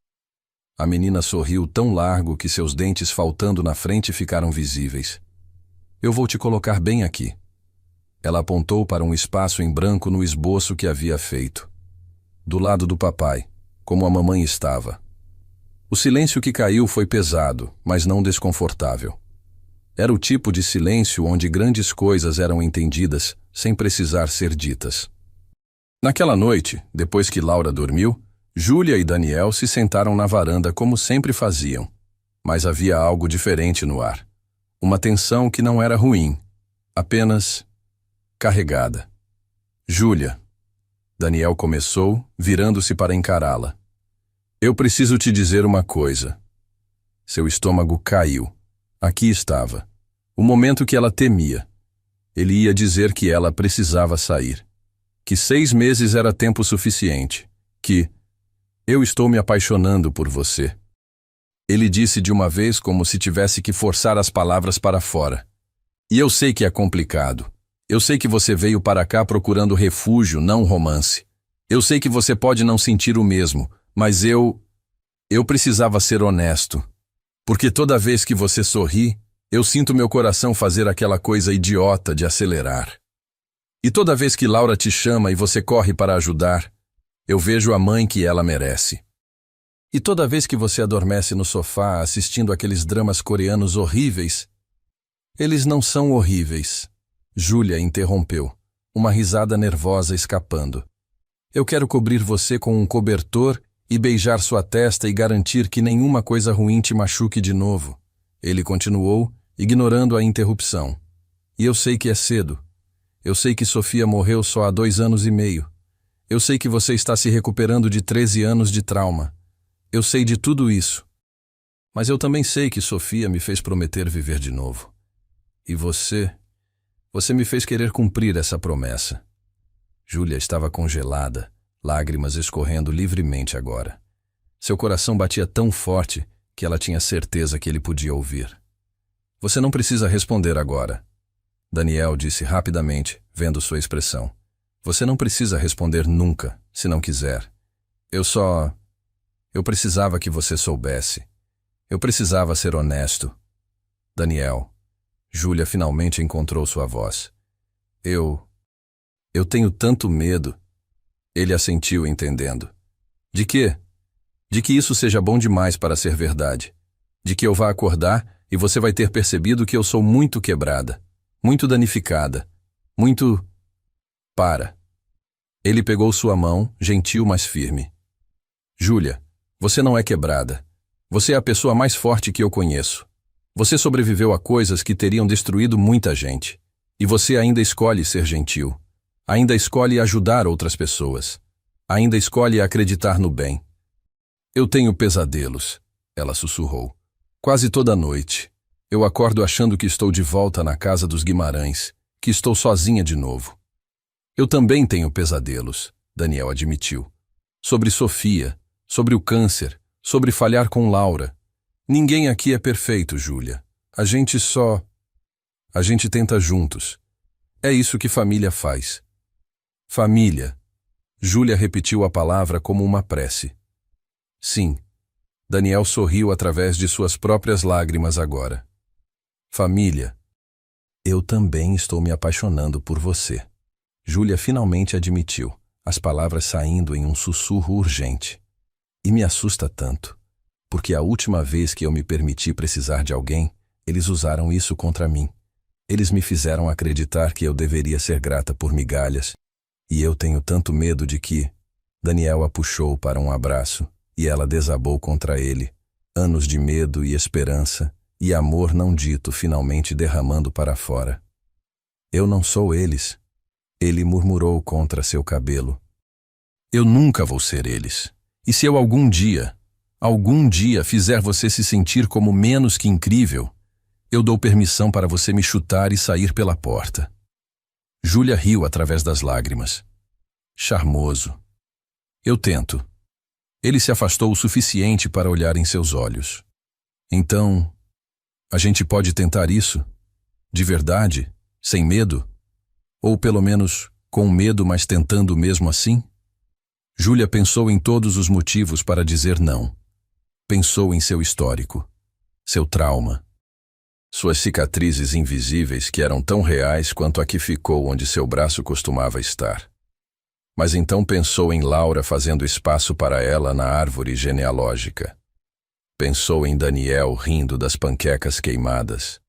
A menina sorriu tão largo que seus dentes faltando na frente ficaram visíveis. Eu vou te colocar bem aqui. Ela apontou para um espaço em branco no esboço que havia feito. Do lado do papai, como a mamãe estava. O silêncio que caiu foi pesado, mas não desconfortável. Era o tipo de silêncio onde grandes coisas eram entendidas sem precisar ser ditas. Naquela noite, depois que Laura dormiu, Júlia e Daniel se sentaram na varanda como sempre faziam. Mas havia algo diferente no ar. Uma tensão que não era ruim, apenas carregada. Júlia. Daniel começou, virando-se para encará-la. Eu preciso te dizer uma coisa. Seu estômago caiu. Aqui estava. O momento que ela temia. Ele ia dizer que ela precisava sair. Que 6 meses era tempo suficiente. Que eu estou me apaixonando por você. Ele disse de uma vez como se tivesse que forçar as palavras para fora. E eu sei que é complicado. Eu sei que você veio para cá procurando refúgio, não romance. Eu sei que você pode não sentir o mesmo, mas eu precisava ser honesto. Porque toda vez que você sorri, eu sinto meu coração fazer aquela coisa idiota de acelerar. E toda vez que Laura te chama e você corre para ajudar, eu vejo a mãe que ela merece. E toda vez que você adormece no sofá assistindo aqueles dramas coreanos horríveis, eles não são horríveis. Júlia interrompeu, uma risada nervosa escapando. Eu quero cobrir você com um cobertor e beijar sua testa e garantir que nenhuma coisa ruim te machuque de novo. Ele continuou, ignorando a interrupção. E eu sei que é cedo. Eu sei que Sofia morreu só há 2 anos e meio. Eu sei que você está se recuperando de 13 anos de trauma. Eu sei de tudo isso. Mas eu também sei que Sofia me fez prometer viver de novo. E você me fez querer cumprir essa promessa. Júlia estava congelada, lágrimas escorrendo livremente agora. Seu coração batia tão forte que ela tinha certeza que ele podia ouvir. Você não precisa responder agora. Daniel disse rapidamente, vendo sua expressão. Você não precisa responder nunca, se não quiser. Eu precisava que você soubesse. Eu precisava ser honesto. Daniel. Júlia finalmente encontrou sua voz. Eu tenho tanto medo. Ele assentiu, entendendo. De quê? De que isso seja bom demais para ser verdade. De que eu vá acordar e você vai ter percebido que eu sou muito quebrada, muito danificada, muito... Para. Ele pegou sua mão, gentil, mas firme. Júlia, você não é quebrada. Você é a pessoa mais forte que eu conheço. Você sobreviveu a coisas que teriam destruído muita gente. E você ainda escolhe ser gentil. Ainda escolhe ajudar outras pessoas. Ainda escolhe acreditar no bem. Eu tenho pesadelos, ela sussurrou. Quase toda noite. Eu acordo achando que estou de volta na casa dos Guimarães, que estou sozinha de novo. Eu também tenho pesadelos, Daniel admitiu. Sobre Sofia, sobre o câncer, Sobre falhar com Laura. Ninguém aqui é perfeito, Júlia. A gente tenta juntos. É isso que família faz. Família. Júlia repetiu a palavra como uma prece. Sim. Daniel sorriu através de suas próprias lágrimas agora. Família. Eu também estou me apaixonando por você. Júlia finalmente admitiu, as palavras saindo em um sussurro urgente. E me assusta tanto, porque a última vez que eu me permiti precisar de alguém, eles usaram isso contra mim. Eles me fizeram acreditar que eu deveria ser grata por migalhas, e eu tenho tanto medo de que... Daniel a puxou para um abraço, e ela desabou contra ele. Anos de medo e esperança, e amor não dito finalmente derramando para fora. Eu não sou eles. Ele murmurou contra seu cabelo. Eu nunca vou ser eles. E se eu algum dia fizer você se sentir como menos que incrível, eu dou permissão para você me chutar e sair pela porta. Júlia riu através das lágrimas. Charmoso. Eu tento. Ele se afastou o suficiente para olhar em seus olhos. Então, a gente pode tentar isso? De verdade? Sem medo? Ou pelo menos com medo, mas tentando mesmo assim? Júlia pensou em todos os motivos para dizer não. Pensou em seu histórico, seu trauma, suas cicatrizes invisíveis que eram tão reais quanto a que ficou onde seu braço costumava estar. Mas então pensou em Laura fazendo espaço para ela na árvore genealógica. Pensou em Daniel rindo das panquecas queimadas.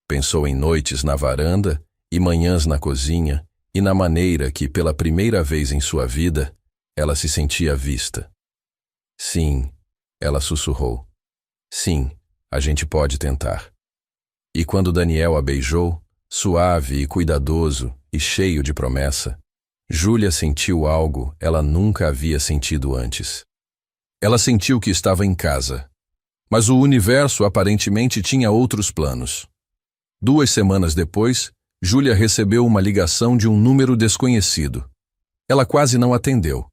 Pensou em noites na varanda e manhãs na cozinha e na maneira que, pela primeira vez em sua vida, ela se sentia vista. Sim, ela sussurrou. Sim, a gente pode tentar. E quando Daniel a beijou, suave e cuidadoso e cheio de promessa, Júlia sentiu algo ela nunca havia sentido antes. Ela sentiu que estava em casa, mas o universo aparentemente tinha outros planos. 2 semanas depois, Júlia recebeu uma ligação de um número desconhecido. Ela quase não atendeu.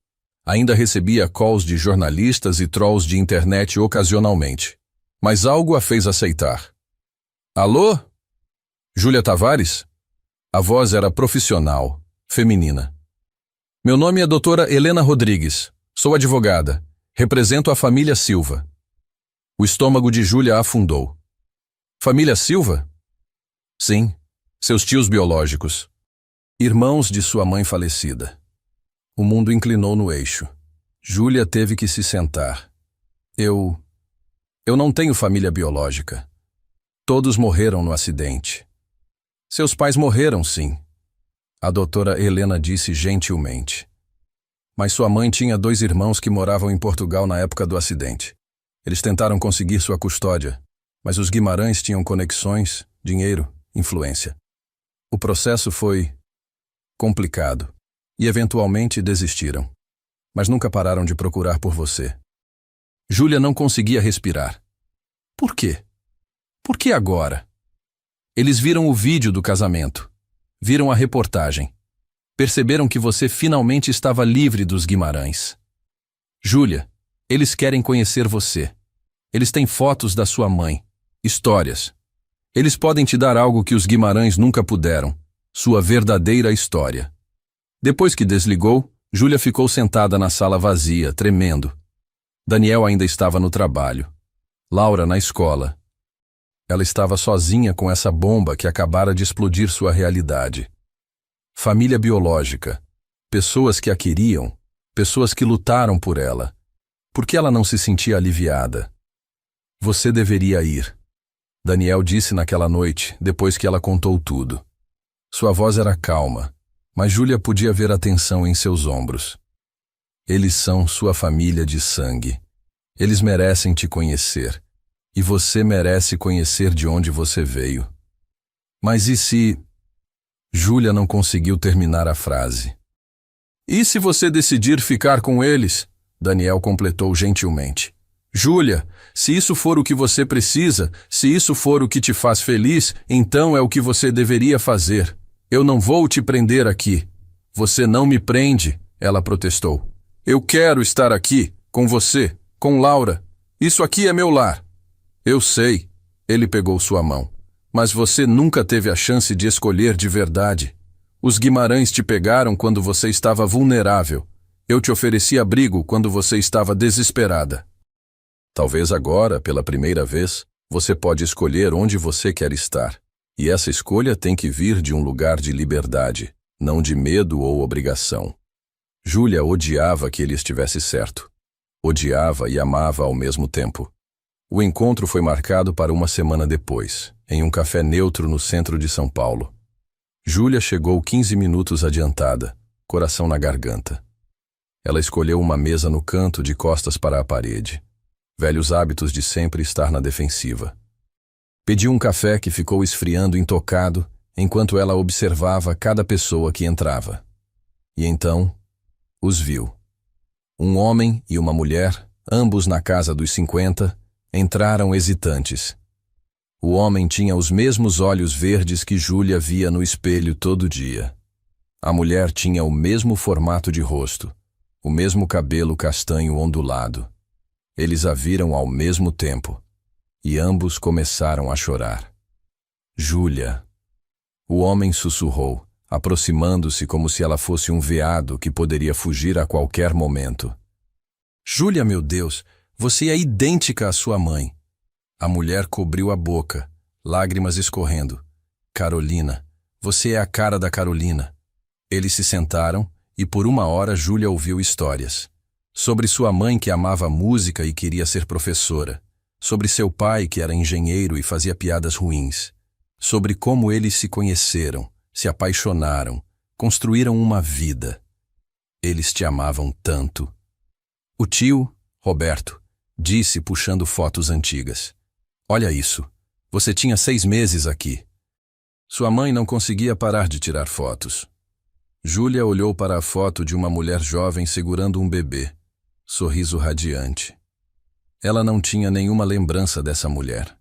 Ainda recebia calls de jornalistas e trolls de internet ocasionalmente. Mas algo a fez aceitar. Alô? Júlia Tavares? A voz era profissional, feminina. Meu nome é doutora Helena Rodrigues. Sou advogada. Represento a família Silva. O estômago de Júlia afundou. Família Silva? Sim, seus tios biológicos. Irmãos de sua mãe falecida. O mundo inclinou no eixo. Júlia teve que se sentar. Eu não tenho família biológica. Todos morreram no acidente. Seus pais morreram, sim. A doutora Helena disse gentilmente. Mas sua mãe tinha 2 irmãos que moravam em Portugal na época do acidente. Eles tentaram conseguir sua custódia, mas os Guimarães tinham conexões, dinheiro, influência. O processo foi complicado e eventualmente desistiram, mas nunca pararam de procurar por você. Júlia não conseguia respirar. Por quê? Por que agora? Eles viram o vídeo do casamento, viram a reportagem, perceberam que você finalmente estava livre dos Guimarães. Júlia, eles querem conhecer você. Eles têm fotos da sua mãe, histórias. Eles podem te dar algo que os Guimarães nunca puderam, sua verdadeira história. Depois que desligou, Júlia ficou sentada na sala vazia, tremendo. Daniel ainda estava no trabalho. Laura na escola. Ela estava sozinha com essa bomba que acabara de explodir sua realidade. Família biológica. Pessoas que a queriam. Pessoas que lutaram por ela. Por que ela não se sentia aliviada? Você deveria ir. Daniel disse naquela noite, depois que ela contou tudo. Sua voz era calma, mas Júlia podia ver a tensão em seus ombros. Eles são sua família de sangue. Eles merecem te conhecer. E você merece conhecer de onde você veio. Mas e se... Júlia não conseguiu terminar a frase. E se você decidir ficar com eles? Daniel completou gentilmente. Júlia, se isso for o que você precisa, se isso for o que te faz feliz, então é o que você deveria fazer. Eu não vou te prender aqui. Você não me prende, ela protestou. Eu quero estar aqui, com você, com Laura. Isso aqui é meu lar. Eu sei. Ele pegou sua mão. Mas você nunca teve a chance de escolher de verdade. Os Guimarães te pegaram quando você estava vulnerável. Eu te ofereci abrigo quando você estava desesperada. Talvez agora, pela primeira vez, você pode escolher onde você quer estar. E essa escolha tem que vir de um lugar de liberdade, não de medo ou obrigação. Júlia odiava que ele estivesse certo. Odiava e amava ao mesmo tempo. O encontro foi marcado para uma semana depois, em um café neutro no centro de São Paulo. Júlia chegou 15 minutos adiantada, coração na garganta. Ela escolheu uma mesa no canto de costas para a parede. Velhos hábitos de sempre estar na defensiva. Pediu um café que ficou esfriando intocado enquanto ela observava cada pessoa que entrava. E então, os viu. Um homem e uma mulher, ambos na casa dos 50, entraram hesitantes. O homem tinha os mesmos olhos verdes que Júlia via no espelho todo dia. A mulher tinha o mesmo formato de rosto, o mesmo cabelo castanho ondulado. Eles a viram ao mesmo tempo, e ambos começaram a chorar. Júlia. O homem sussurrou, aproximando-se como se ela fosse um veado que poderia fugir a qualquer momento. Júlia, meu Deus, você é idêntica à sua mãe. A mulher cobriu a boca, lágrimas escorrendo. Carolina, você é a cara da Carolina. Eles se sentaram e por uma hora Júlia ouviu histórias. Sobre sua mãe que amava música e queria ser professora. Sobre seu pai que era engenheiro e fazia piadas ruins. Sobre como eles se conheceram, se apaixonaram, construíram uma vida. Eles te amavam tanto. O tio, Roberto, disse puxando fotos antigas. Olha isso, você tinha 6 meses aqui. Sua mãe não conseguia parar de tirar fotos. Júlia olhou para a foto de uma mulher jovem segurando um bebê. Sorriso radiante. Ela não tinha nenhuma lembrança dessa mulher.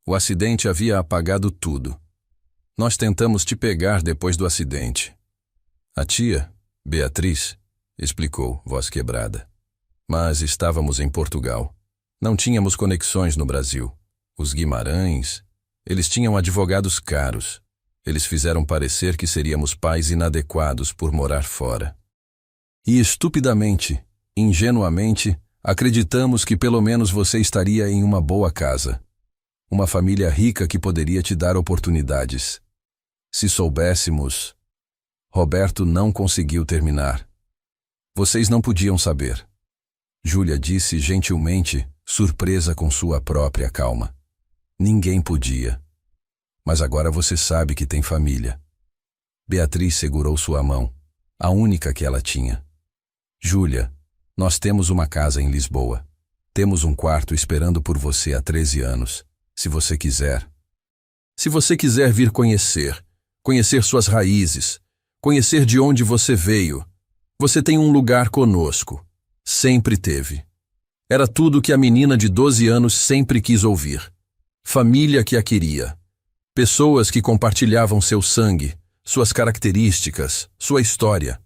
O acidente havia apagado tudo. Nós tentamos te pegar depois do acidente. A tia, Beatriz, explicou, voz quebrada. Mas estávamos em Portugal. Não tínhamos conexões no Brasil. Os Guimarães, eles tinham advogados caros. Eles fizeram parecer que seríamos pais inadequados por morar fora. E estupidamente, ingenuamente, acreditamos que pelo menos você estaria em uma boa casa. Uma família rica que poderia te dar oportunidades. Se soubéssemos... Roberto não conseguiu terminar. Vocês não podiam saber. Júlia disse gentilmente, surpresa com sua própria calma. Ninguém podia. Mas agora você sabe que tem família. Beatriz segurou sua mão, a única que ela tinha. Júlia, nós temos uma casa em Lisboa. Temos um quarto esperando por você há 13 anos, se você quiser. Se você quiser vir conhecer suas raízes, conhecer de onde você veio, você tem um lugar conosco. Sempre teve. Era tudo que a menina de 12 anos sempre quis ouvir. Família que a queria. Pessoas que compartilhavam seu sangue, suas características, sua história.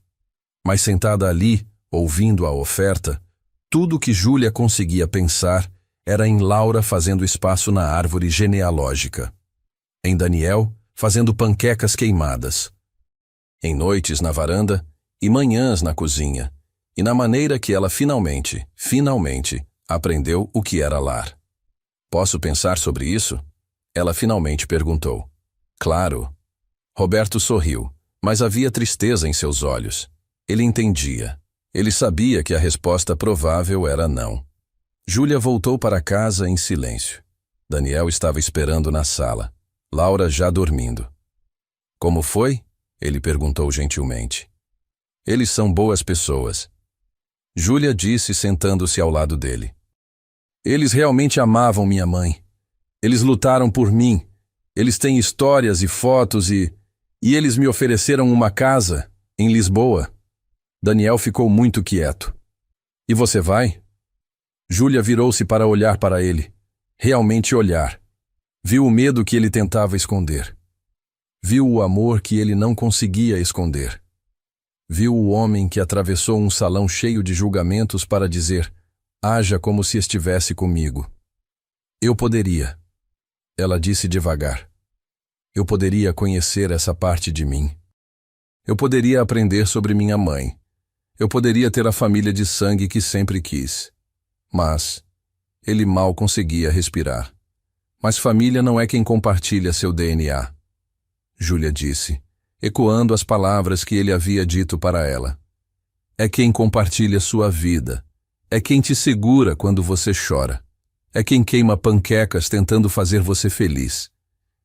Mas sentada ali, ouvindo a oferta, tudo que Júlia conseguia pensar era em Laura fazendo espaço na árvore genealógica. Em Daniel, fazendo panquecas queimadas. Em noites na varanda e manhãs na cozinha. E na maneira que ela finalmente, aprendeu o que era lar. Posso pensar sobre isso? Ela finalmente perguntou. Claro. Roberto sorriu, mas havia tristeza em seus olhos. Ele entendia. Ele sabia que a resposta provável era não. Júlia voltou para casa em silêncio. Daniel estava esperando na sala. Laura já dormindo. Como foi? Ele perguntou gentilmente. Eles são boas pessoas. Júlia disse sentando-se ao lado dele. Eles realmente amavam minha mãe. Eles lutaram por mim. Eles têm histórias e fotos e eles me ofereceram uma casa em Lisboa. Daniel ficou muito quieto. E você vai? Júlia virou-se para olhar para ele. Realmente olhar. Viu o medo que ele tentava esconder. Viu o amor que ele não conseguia esconder. Viu o homem que atravessou um salão cheio de julgamentos para dizer: Haja como se estivesse comigo. Eu poderia. Ela disse devagar. Eu poderia conhecer essa parte de mim. Eu poderia aprender sobre minha mãe. Eu poderia ter a família de sangue que sempre quis. Mas ele mal conseguia respirar. Mas família não é quem compartilha seu DNA. Júlia disse, ecoando as palavras que ele havia dito para ela. É quem compartilha sua vida. É quem te segura quando você chora. É quem queima panquecas tentando fazer você feliz.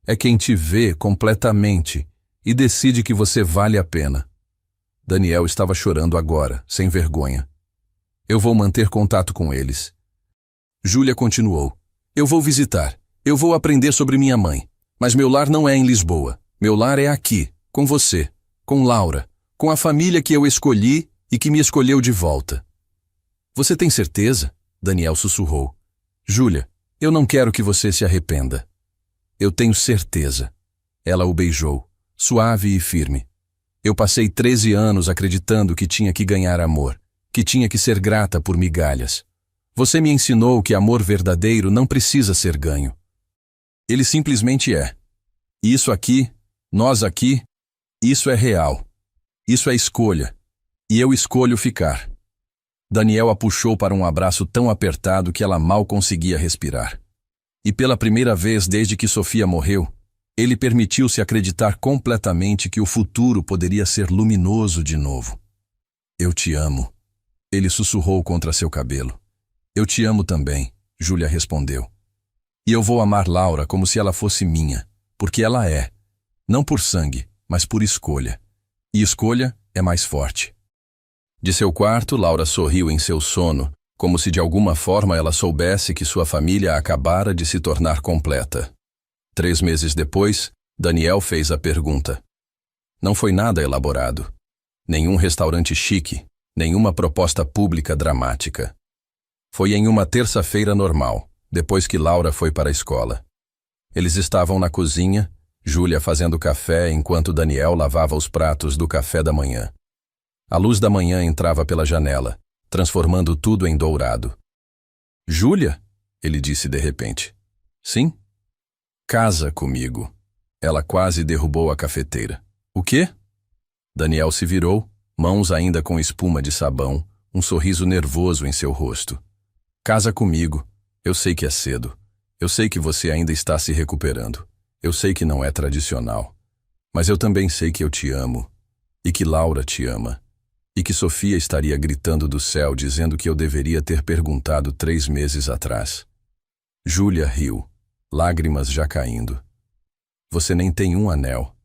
É quem te vê completamente e decide que você vale a pena. Daniel estava chorando agora, sem vergonha. Eu vou manter contato com eles. Júlia continuou. Eu vou visitar. Eu vou aprender sobre minha mãe. Mas meu lar não é em Lisboa. Meu lar é aqui, com você, com Laura, com a família que eu escolhi e que me escolheu de volta. Você tem certeza? Daniel sussurrou. Júlia, eu não quero que você se arrependa. Eu tenho certeza. Ela o beijou, suave e firme. Eu passei 13 anos acreditando que tinha que ganhar amor, que tinha que ser grata por migalhas. Você me ensinou que amor verdadeiro não precisa ser ganho. Ele simplesmente é. Isso aqui, nós aqui, isso é real. Isso é escolha. E eu escolho ficar. Daniel a puxou para um abraço tão apertado que ela mal conseguia respirar. E pela primeira vez desde que Sofia morreu, ele permitiu-se acreditar completamente que o futuro poderia ser luminoso de novo. Eu te amo. Ele sussurrou contra seu cabelo. Eu te amo também, Júlia respondeu. E eu vou amar Laura como se ela fosse minha, porque ela é. Não por sangue, mas por escolha. E escolha é mais forte. De seu quarto, Laura sorriu em seu sono, como se de alguma forma ela soubesse que sua família acabara de se tornar completa. 3 meses depois, Daniel fez a pergunta. Não foi nada elaborado. Nenhum restaurante chique, nenhuma proposta pública dramática. Foi em uma terça-feira normal, depois que Laura foi para a escola. Eles estavam na cozinha, Júlia fazendo café enquanto Daniel lavava os pratos do café da manhã. A luz da manhã entrava pela janela, transformando tudo em dourado. Júlia? Ele disse de repente. Sim? Casa comigo. Ela quase derrubou a cafeteira. O quê? Daniel se virou, mãos ainda com espuma de sabão, um sorriso nervoso em seu rosto. Casa comigo. Eu sei que é cedo. Eu sei que você ainda está se recuperando. Eu sei que não é tradicional. Mas eu também sei que eu te amo. E que Laura te ama. E que Sofia estaria gritando do céu dizendo que eu deveria ter perguntado 3 meses atrás. Júlia riu, lágrimas já caindo. Você nem tem um anel.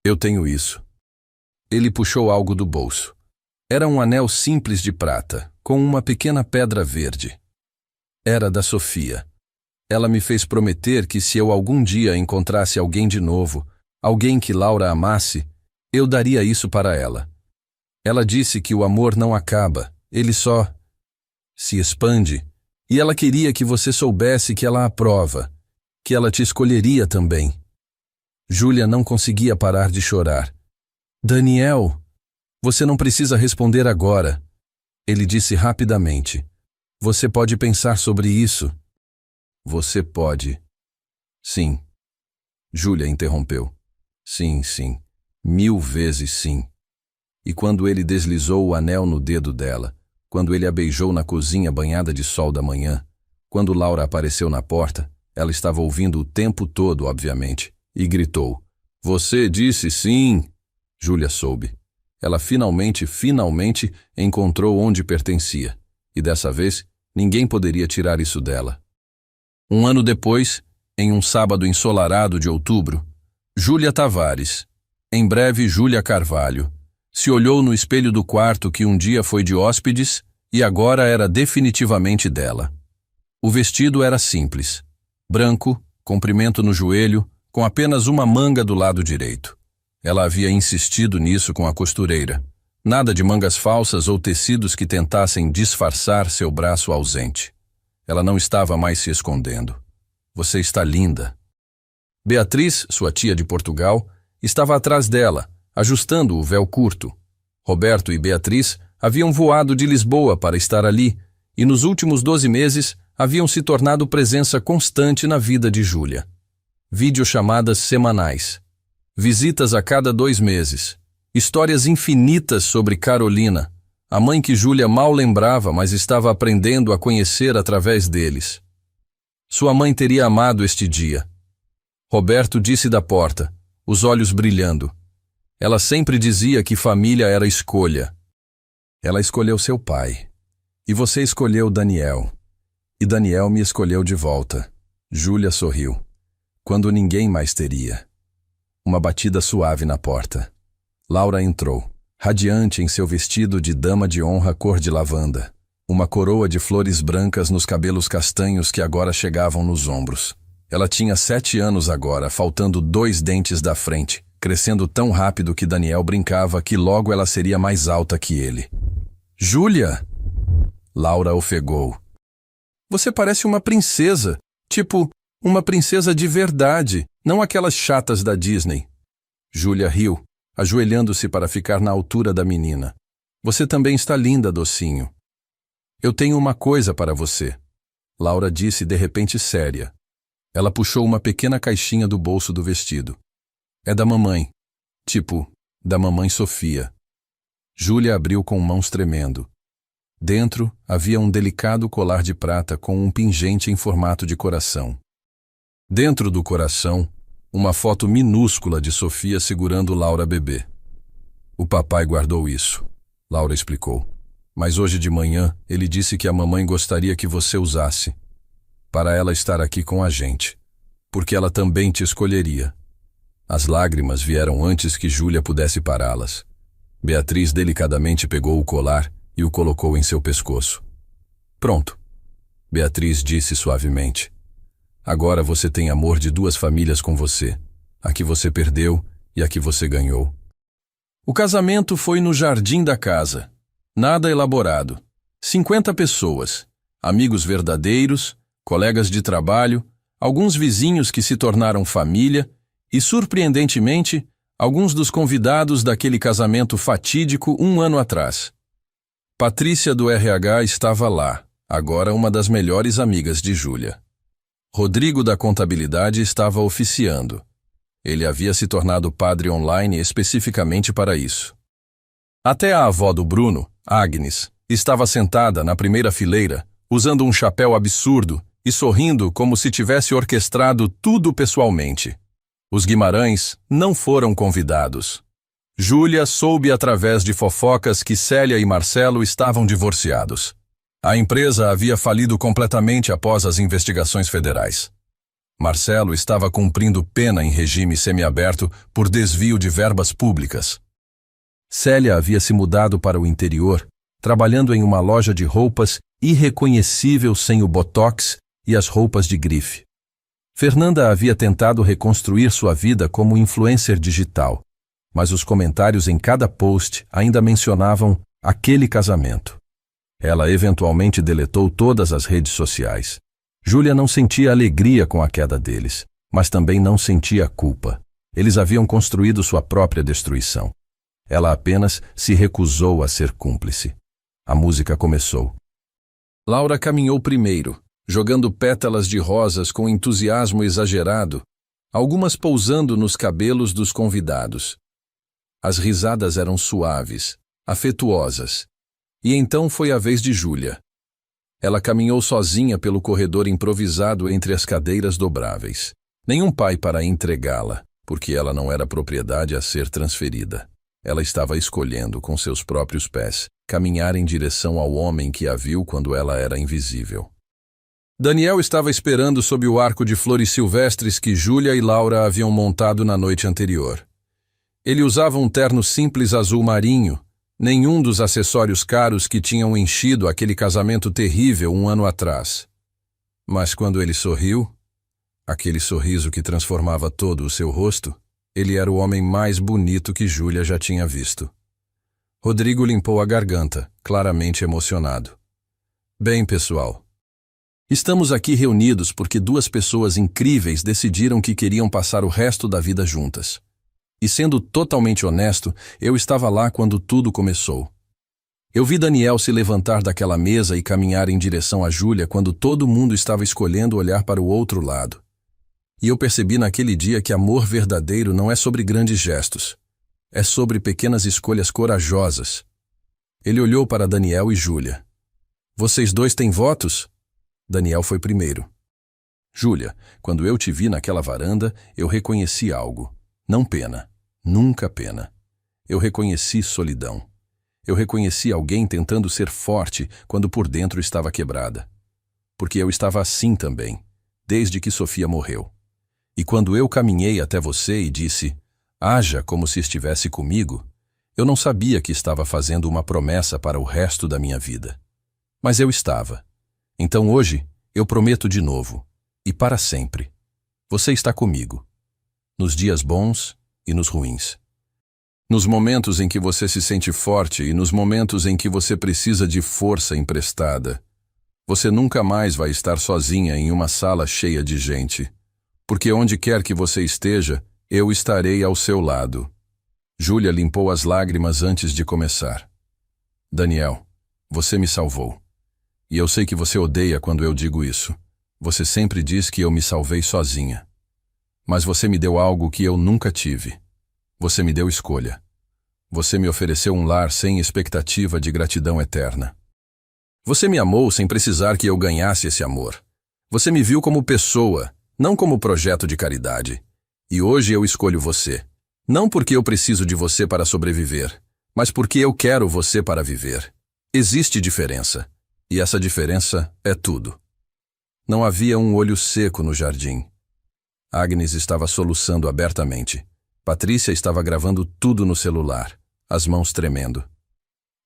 Eu tenho isso. Ele puxou algo do bolso. Era um anel simples de prata, com uma pequena pedra verde. Era da Sofia. Ela me fez prometer que se eu algum dia encontrasse alguém de novo, alguém que Laura amasse, eu daria isso para ela. Ela disse que o amor não acaba, ele só se expande, e ela queria que você soubesse que ela aprova, que ela te escolheria também. Júlia não conseguia parar de chorar. Daniel, você não precisa responder agora. Ele disse rapidamente. Você pode pensar sobre isso. Você pode. Sim. Júlia interrompeu. Sim, sim. 1000 vezes sim. E quando ele deslizou o anel no dedo dela, quando ele a beijou na cozinha banhada de sol da manhã, quando Laura apareceu na porta, ela estava ouvindo o tempo todo, obviamente, e gritou. Você disse sim. Júlia soube. Ela finalmente encontrou onde pertencia. E dessa vez, ninguém poderia tirar isso dela. 1 ano depois, em um sábado ensolarado de outubro, Júlia Tavares, em breve Júlia Carvalho, se olhou no espelho do quarto que um dia foi de hóspedes e agora era definitivamente dela. O vestido era simples, branco, comprimento no joelho, com apenas uma manga do lado direito. Ela havia insistido nisso com a costureira. Nada de mangas falsas ou tecidos que tentassem disfarçar seu braço ausente. Ela não estava mais se escondendo. Você está linda. Beatriz, sua tia de Portugal, estava atrás dela, ajustando o véu curto. Roberto e Beatriz haviam voado de Lisboa para estar ali, e nos últimos 12 meses haviam se tornado presença constante na vida de Júlia. Videochamadas semanais, visitas a cada 2 meses, histórias infinitas sobre Carolina, a mãe que Júlia mal lembrava, mas estava aprendendo a conhecer através deles. Sua mãe teria amado este dia. Roberto disse da porta, os olhos brilhando. Ela sempre dizia que família era escolha. Ela escolheu seu pai. E você escolheu Daniel. E Daniel me escolheu de volta. Júlia sorriu. Quando ninguém mais teria. Uma batida suave na porta. Laura entrou, radiante em seu vestido de dama de honra cor de lavanda. Uma coroa de flores brancas nos cabelos castanhos que agora chegavam nos ombros. Ela tinha 7 anos agora, faltando 2 dentes da frente, crescendo tão rápido que Daniel brincava que logo ela seria mais alta que ele. Júlia! Laura ofegou. Você parece uma princesa, tipo, uma princesa de verdade, não aquelas chatas da Disney. Júlia riu, ajoelhando-se para ficar na altura da menina. Você também está linda, docinho. Eu tenho uma coisa para você, Laura disse de repente séria. Ela puxou uma pequena caixinha do bolso do vestido. É da mamãe. Tipo, da mamãe Sofia. Júlia abriu com mãos tremendo. Dentro havia um delicado colar de prata com um pingente em formato de coração. Dentro do coração, uma foto minúscula de Sofia segurando Laura bebê. O papai guardou isso, Laura explicou. Mas hoje de manhã ele disse que a mamãe gostaria que você usasse, para ela estar aqui com a gente, porque ela também te escolheria. As lágrimas vieram antes que Júlia pudesse pará-las. Beatriz delicadamente pegou o colar e o colocou em seu pescoço. Pronto, Beatriz disse suavemente. Agora você tem amor de 2 famílias com você, a que você perdeu e a que você ganhou. O casamento foi no jardim da casa. Nada elaborado. 50 pessoas, amigos verdadeiros, colegas de trabalho, alguns vizinhos que se tornaram família e, surpreendentemente, alguns dos convidados daquele casamento fatídico 1 ano atrás. Patrícia do RH estava lá, agora uma das melhores amigas de Júlia. Rodrigo da contabilidade estava oficiando. Ele havia se tornado padre online especificamente para isso. Até a avó do Bruno, Agnes, estava sentada na primeira fileira, usando um chapéu absurdo e sorrindo como se tivesse orquestrado tudo pessoalmente. Os Guimarães não foram convidados. Júlia soube através de fofocas que Célia e Marcelo estavam divorciados. A empresa havia falido completamente após as investigações federais. Marcelo estava cumprindo pena em regime semiaberto por desvio de verbas públicas. Célia havia se mudado para o interior, trabalhando em uma loja de roupas irreconhecível sem o botox e as roupas de grife. Fernanda havia tentado reconstruir sua vida como influencer digital, mas os comentários em cada post ainda mencionavam aquele casamento. Ela eventualmente deletou todas as redes sociais. Júlia não sentia alegria com a queda deles, mas também não sentia culpa. Eles haviam construído sua própria destruição. Ela apenas se recusou a ser cúmplice. A música começou. Laura caminhou primeiro, jogando pétalas de rosas com entusiasmo exagerado, algumas pousando nos cabelos dos convidados. As risadas eram suaves, afetuosas. E então foi a vez de Júlia. Ela caminhou sozinha pelo corredor improvisado entre as cadeiras dobráveis. Nenhum pai para entregá-la, porque ela não era propriedade a ser transferida. Ela estava escolhendo, com seus próprios pés, caminhar em direção ao homem que a viu quando ela era invisível. Daniel estava esperando sob o arco de flores silvestres que Júlia e Laura haviam montado na noite anterior. Ele usava um terno simples azul marinho, nenhum dos acessórios caros que tinham enchido aquele casamento terrível 1 ano atrás. Mas quando ele sorriu, aquele sorriso que transformava todo o seu rosto, ele era o homem mais bonito que Júlia já tinha visto. Rodrigo limpou a garganta, claramente emocionado. Bem, pessoal, estamos aqui reunidos porque 2 pessoas incríveis decidiram que queriam passar o resto da vida juntas. E sendo totalmente honesto, eu estava lá quando tudo começou. Eu vi Daniel se levantar daquela mesa e caminhar em direção a Júlia quando todo mundo estava escolhendo olhar para o outro lado. E eu percebi naquele dia que amor verdadeiro não é sobre grandes gestos. É sobre pequenas escolhas corajosas. Ele olhou para Daniel e Júlia. Vocês dois têm votos? Daniel foi primeiro. Júlia, quando eu te vi naquela varanda, eu reconheci algo. Não pena. Nunca pena. Eu reconheci solidão. Eu reconheci alguém tentando ser forte quando por dentro estava quebrada. Porque eu estava assim também, desde que Sofia morreu. E quando eu caminhei até você e disse, haja como se estivesse comigo, eu não sabia que estava fazendo uma promessa para o resto da minha vida. Mas eu estava. Então hoje, eu prometo de novo, e para sempre. Você está comigo. Nos dias bons e nos ruins. Nos momentos em que você se sente forte e nos momentos em que você precisa de força emprestada. Você nunca mais vai estar sozinha em uma sala cheia de gente. Porque onde quer que você esteja, eu estarei ao seu lado. Júlia limpou as lágrimas antes de começar. Daniel, você me salvou. E eu sei que você odeia quando eu digo isso. Você sempre diz que eu me salvei sozinha. Mas você me deu algo que eu nunca tive. Você me deu escolha. Você me ofereceu um lar sem expectativa de gratidão eterna. Você me amou sem precisar que eu ganhasse esse amor. Você me viu como pessoa, não como projeto de caridade. E hoje eu escolho você. Não porque eu preciso de você para sobreviver, mas porque eu quero você para viver. Existe diferença. E essa diferença é tudo. Não havia um olho seco no jardim. Agnes estava soluçando abertamente. Patrícia estava gravando tudo no celular, as mãos tremendo.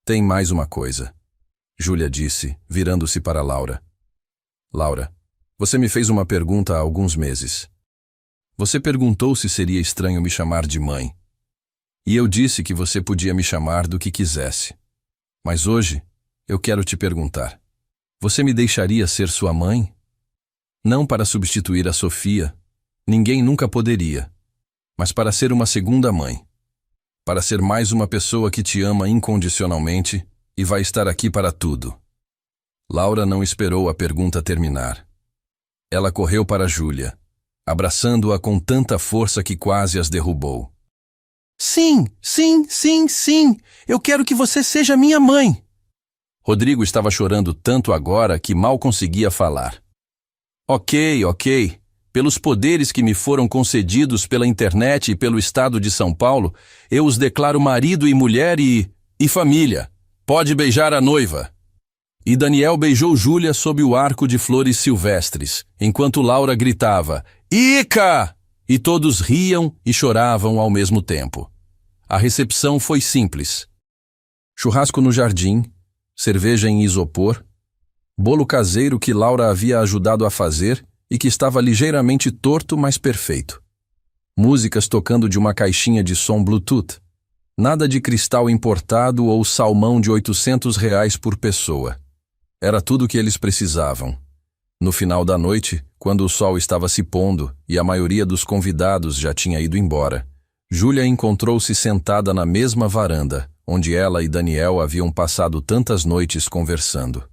Tem mais uma coisa, Júlia disse, virando-se para Laura. Laura, você me fez uma pergunta há alguns meses. Você perguntou se seria estranho me chamar de mãe. E eu disse que você podia me chamar do que quisesse. Mas hoje, eu quero te perguntar. Você me deixaria ser sua mãe? Não para substituir a Sofia. Ninguém nunca poderia. Mas para ser uma segunda mãe. Para ser mais uma pessoa que te ama incondicionalmente e vai estar aqui para tudo. Laura não esperou a pergunta terminar. Ela correu para Júlia, abraçando-a com tanta força que quase as derrubou. Sim, sim, sim, sim! Eu quero que você seja minha mãe! Rodrigo estava chorando tanto agora que mal conseguia falar. Ok. Pelos poderes que me foram concedidos pela internet e pelo estado de São Paulo, eu os declaro marido e mulher e família. Pode beijar a noiva. E Daniel beijou Júlia sob o arco de flores silvestres, enquanto Laura gritava, Ica! E todos riam e choravam ao mesmo tempo. A recepção foi simples. Churrasco no jardim, cerveja em isopor, bolo caseiro que Laura havia ajudado a fazer e que estava ligeiramente torto, mas perfeito. Músicas tocando de uma caixinha de som Bluetooth. Nada de cristal importado ou salmão de R$ 800 por pessoa. Era tudo o que eles precisavam. No final da noite, quando o sol estava se pondo e a maioria dos convidados já tinha ido embora, Júlia encontrou-se sentada na mesma varanda, onde ela e Daniel haviam passado tantas noites conversando.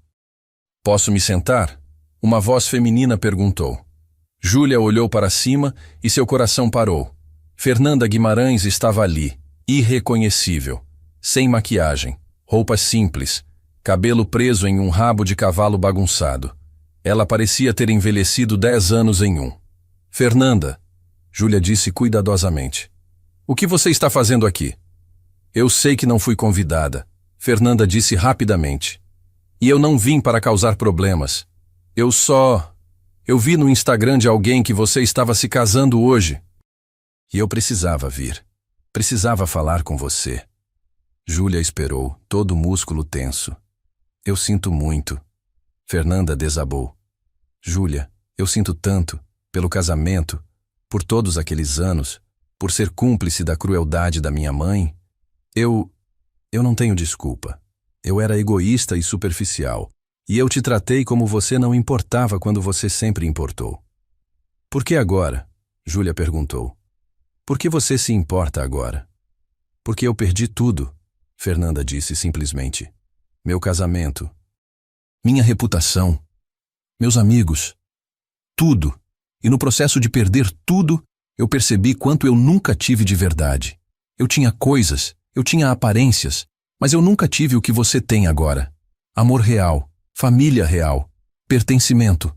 Posso me sentar? Uma voz feminina perguntou. Júlia olhou para cima e seu coração parou. Fernanda Guimarães estava ali, irreconhecível, sem maquiagem, roupas simples, cabelo preso em um rabo de cavalo bagunçado. Ela parecia ter envelhecido 10 anos em um. Fernanda, Júlia disse cuidadosamente. O que você está fazendo aqui? Eu sei que não fui convidada, Fernanda disse rapidamente. E eu não vim para causar problemas. Eu vi no Instagram de alguém que você estava se casando hoje. E eu precisava vir. Precisava falar com você. Júlia esperou, todo o músculo tenso. Eu sinto muito. Fernanda desabou. Júlia, eu sinto tanto, pelo casamento, por todos aqueles anos, por ser cúmplice da crueldade da minha mãe. Eu não tenho desculpa. Eu era egoísta e superficial. E eu te tratei como você não importava quando você sempre importou. Por que agora? Júlia perguntou. Por que você se importa agora? Porque eu perdi tudo, Fernanda disse simplesmente. meu casamento, minha reputação, meus amigos, tudo. E no processo de perder tudo, eu percebi quanto eu nunca tive de verdade. Eu tinha coisas, eu tinha aparências, mas eu nunca tive o que você tem agora. Amor real, família real, pertencimento.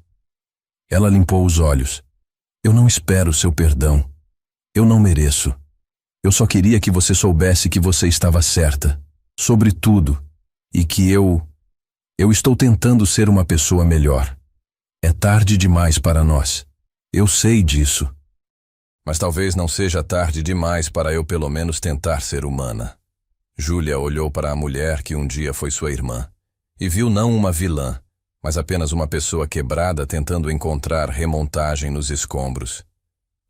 Ela limpou os olhos. Eu não espero seu perdão. Eu não mereço. Eu só queria que você soubesse que você estava certa, sobre tudo, e que eu estou tentando ser uma pessoa melhor. É tarde demais para nós. Eu sei disso. Mas talvez não seja tarde demais para eu pelo menos tentar ser humana. Júlia olhou para a mulher que um dia foi sua irmã e viu não uma vilã, mas apenas uma pessoa quebrada tentando encontrar remontagem nos escombros.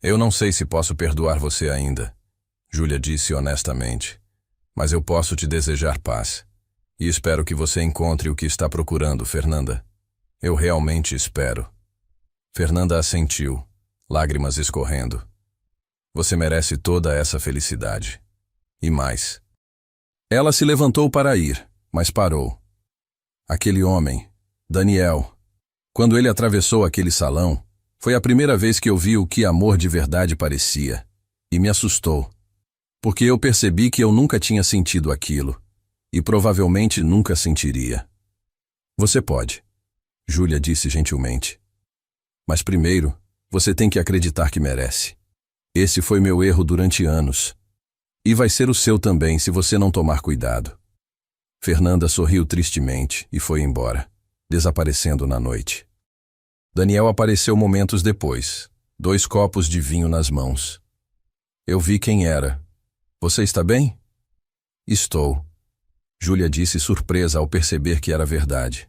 Eu não sei se posso perdoar você ainda, Júlia disse honestamente, mas eu posso te desejar paz. E espero que você encontre o que está procurando, Fernanda. Eu realmente espero. Fernanda assentiu, lágrimas escorrendo. Você merece toda essa felicidade. E mais. Ela se levantou para ir, mas parou. Aquele homem, Daniel, quando ele atravessou aquele salão, foi a primeira vez que eu vi o que amor de verdade parecia. E me assustou. Porque eu percebi que eu nunca tinha sentido aquilo. E provavelmente nunca sentiria. Você pode, Júlia disse gentilmente. Mas primeiro, você tem que acreditar que merece. Esse foi meu erro durante anos. E vai ser o seu também se você não tomar cuidado. Fernanda sorriu tristemente e foi embora, desaparecendo na noite. Daniel apareceu momentos depois, 2 copos de vinho nas mãos. Eu vi quem era. Você está bem? Estou. Júlia disse surpresa ao perceber que era verdade.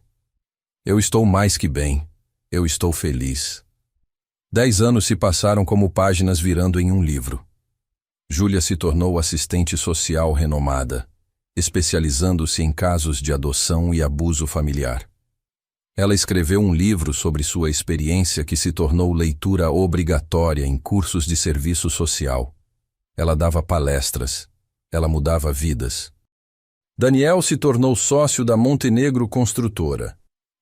Eu estou mais que bem. Eu estou feliz. 10 anos se passaram como páginas virando em um livro. Júlia se tornou assistente social renomada, especializando-se em casos de adoção e abuso familiar. Ela escreveu um livro sobre sua experiência que se tornou leitura obrigatória em cursos de serviço social. Ela dava palestras. Ela mudava vidas. Daniel se tornou sócio da Montenegro Construtora.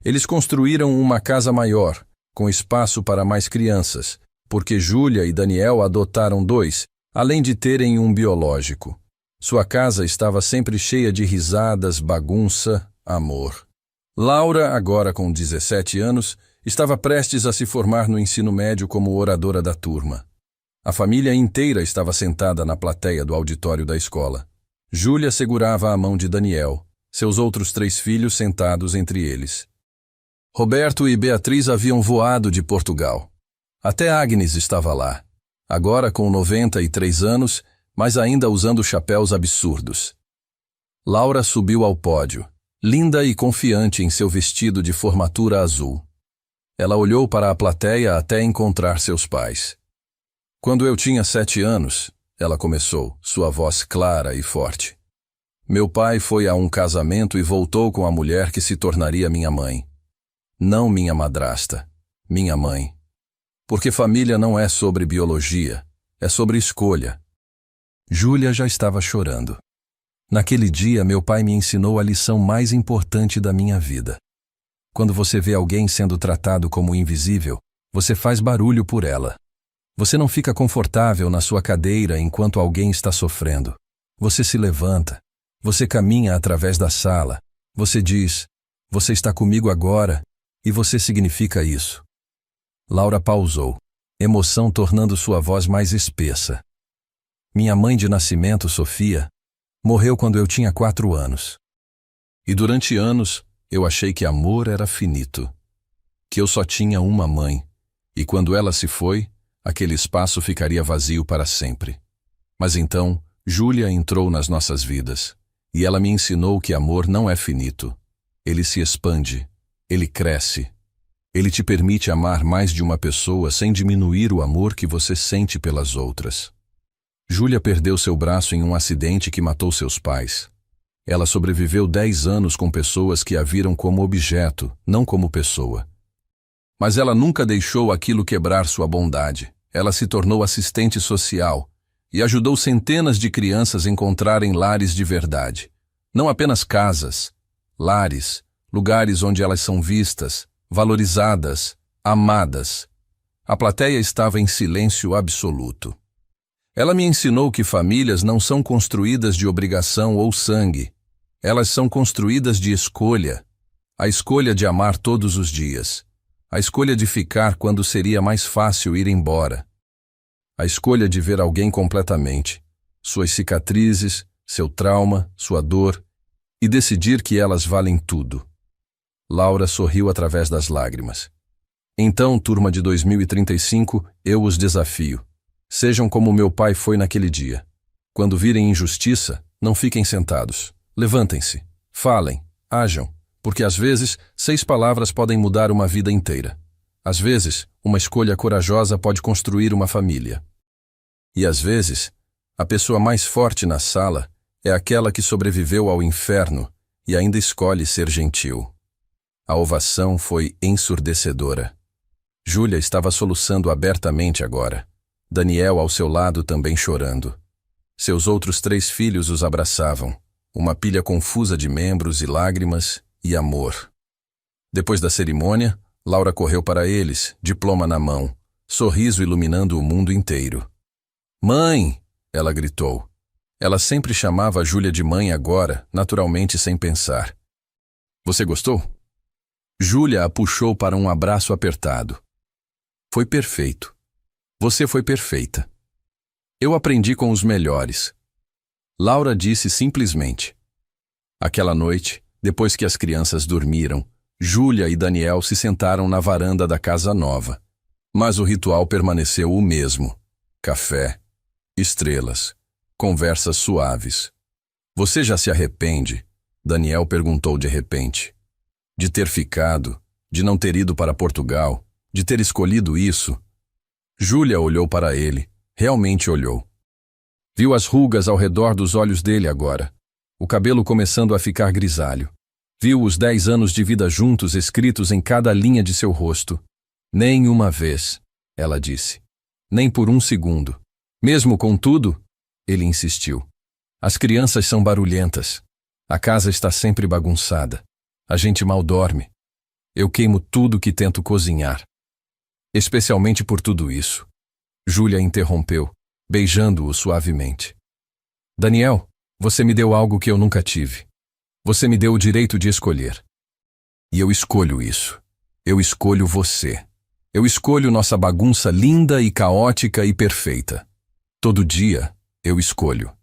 Eles construíram uma casa maior, com espaço para mais crianças, porque Júlia e Daniel adotaram 2, além de terem um biológico. Sua casa estava sempre cheia de risadas, bagunça, amor. Laura, agora com 17 anos, estava prestes a se formar no ensino médio como oradora da turma. A família inteira estava sentada na plateia do auditório da escola. Júlia segurava a mão de Daniel, seus outros 3 filhos sentados entre eles. Roberto e Beatriz haviam voado de Portugal. Até Agnes estava lá, agora com 93 anos, mas ainda usando chapéus absurdos. Laura subiu ao pódio, linda e confiante em seu vestido de formatura azul. Ela olhou para a plateia até encontrar seus pais. Quando eu tinha 7 anos, ela começou, sua voz clara e forte. Meu pai foi a um casamento e voltou com a mulher que se tornaria minha mãe. Não minha madrasta, minha mãe. Porque família não é sobre biologia, é sobre escolha. Júlia já estava chorando. Naquele dia, meu pai me ensinou a lição mais importante da minha vida. Quando você vê alguém sendo tratado como invisível, você faz barulho por ela. Você não fica confortável na sua cadeira enquanto alguém está sofrendo. Você se levanta. Você caminha através da sala. Você diz, você está comigo agora, e você significa isso. Laura pausou, emoção tornando sua voz mais espessa. Minha mãe de nascimento, Sofia, morreu quando eu tinha 4 anos. E durante anos, eu achei que amor era finito. Que eu só tinha uma mãe. E quando ela se foi, aquele espaço ficaria vazio para sempre. Mas então, Júlia entrou nas nossas vidas. E ela me ensinou que amor não é finito. Ele se expande. Ele cresce. Ele te permite amar mais de uma pessoa sem diminuir o amor que você sente pelas outras. Júlia perdeu seu braço em um acidente que matou seus pais. Ela sobreviveu 10 anos com pessoas que a viram como objeto, não como pessoa. Mas ela nunca deixou aquilo quebrar sua bondade. Ela se tornou assistente social e ajudou centenas de crianças a encontrarem lares de verdade. Não apenas casas, lares, lugares onde elas são vistas, valorizadas, amadas. A plateia estava em silêncio absoluto. Ela me ensinou que famílias não são construídas de obrigação ou sangue. Elas são construídas de escolha. A escolha de amar todos os dias. A escolha de ficar quando seria mais fácil ir embora. A escolha de ver alguém completamente. Suas cicatrizes, seu trauma, sua dor, e decidir que elas valem tudo. Laura sorriu através das lágrimas. Então, turma de 2035, eu os desafio. Sejam como meu pai foi naquele dia. Quando virem injustiça, não fiquem sentados. Levantem-se, falem, ajam, porque às vezes 6 palavras podem mudar uma vida inteira. Às vezes, uma escolha corajosa pode construir uma família. E às vezes, a pessoa mais forte na sala é aquela que sobreviveu ao inferno e ainda escolhe ser gentil. A ovação foi ensurdecedora. Júlia estava soluçando abertamente agora. Daniel ao seu lado também chorando. Seus outros 3 filhos os abraçavam, uma pilha confusa de membros e lágrimas e amor. Depois da cerimônia, Laura correu para eles, diploma na mão, sorriso iluminando o mundo inteiro. "Mãe!" ela gritou. Ela sempre chamava Júlia de mãe agora, naturalmente sem pensar. "Você gostou?" Júlia a puxou para um abraço apertado. "Foi perfeito. Você foi perfeita. Eu aprendi com os melhores." Laura disse simplesmente. Aquela noite, depois que as crianças dormiram, Júlia e Daniel se sentaram na varanda da casa nova. Mas o ritual permaneceu o mesmo. Café, estrelas, conversas suaves. "Você já se arrepende?" Daniel perguntou de repente. "De ter ficado, de não ter ido para Portugal, de ter escolhido isso?" Júlia olhou para ele, realmente olhou. Viu as rugas ao redor dos olhos dele agora, o cabelo começando a ficar grisalho. Viu os 10 anos de vida juntos escritos em cada linha de seu rosto. "Nem uma vez", ela disse. "Nem por um segundo. Mesmo com tudo?" Ele insistiu. "As crianças são barulhentas. A casa está sempre bagunçada. A gente mal dorme. Eu queimo tudo que tento cozinhar. Especialmente por tudo isso." Júlia interrompeu, beijando-o suavemente. "Daniel, você me deu algo que eu nunca tive. Você me deu o direito de escolher. E eu escolho isso. Eu escolho você. Eu escolho nossa bagunça linda e caótica e perfeita. Todo dia, eu escolho."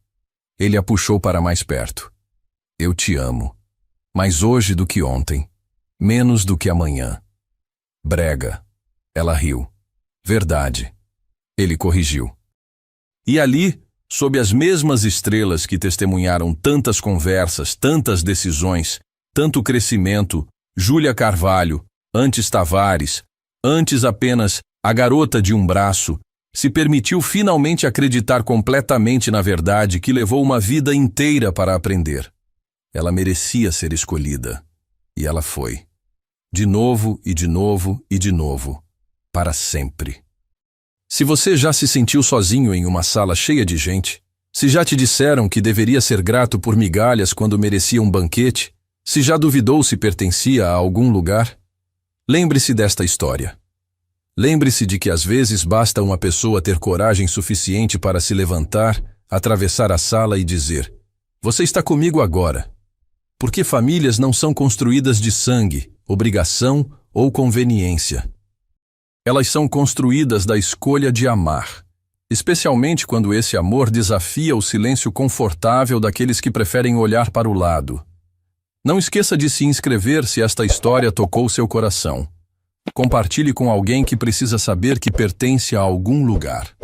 Ele a puxou para mais perto. "Eu te amo. Mais hoje do que ontem. Menos do que amanhã." "Brega." Ela riu. "Verdade." Ele corrigiu. E ali, sob as mesmas estrelas que testemunharam tantas conversas, tantas decisões, tanto crescimento, Júlia Carvalho, antes Tavares, antes apenas a garota de um braço, se permitiu finalmente acreditar completamente na verdade que levou uma vida inteira para aprender. Ela merecia ser escolhida. E ela foi. De novo e de novo e de novo. Para sempre. Se você já se sentiu sozinho em uma sala cheia de gente, se já te disseram que deveria ser grato por migalhas quando merecia um banquete, se já duvidou se pertencia a algum lugar, lembre-se desta história. Lembre-se de que às vezes basta uma pessoa ter coragem suficiente para se levantar, atravessar a sala e dizer: "Você está comigo agora." Porque famílias não são construídas de sangue, obrigação ou conveniência. Elas são construídas da escolha de amar, especialmente quando esse amor desafia o silêncio confortável daqueles que preferem olhar para o lado. Não esqueça de se inscrever se esta história tocou seu coração. Compartilhe com alguém que precisa saber que pertence a algum lugar.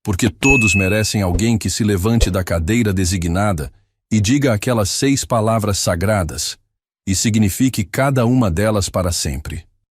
Porque todos merecem alguém que se levante da cadeira designada e diga aquelas 6 palavras sagradas, e signifique cada uma delas para sempre.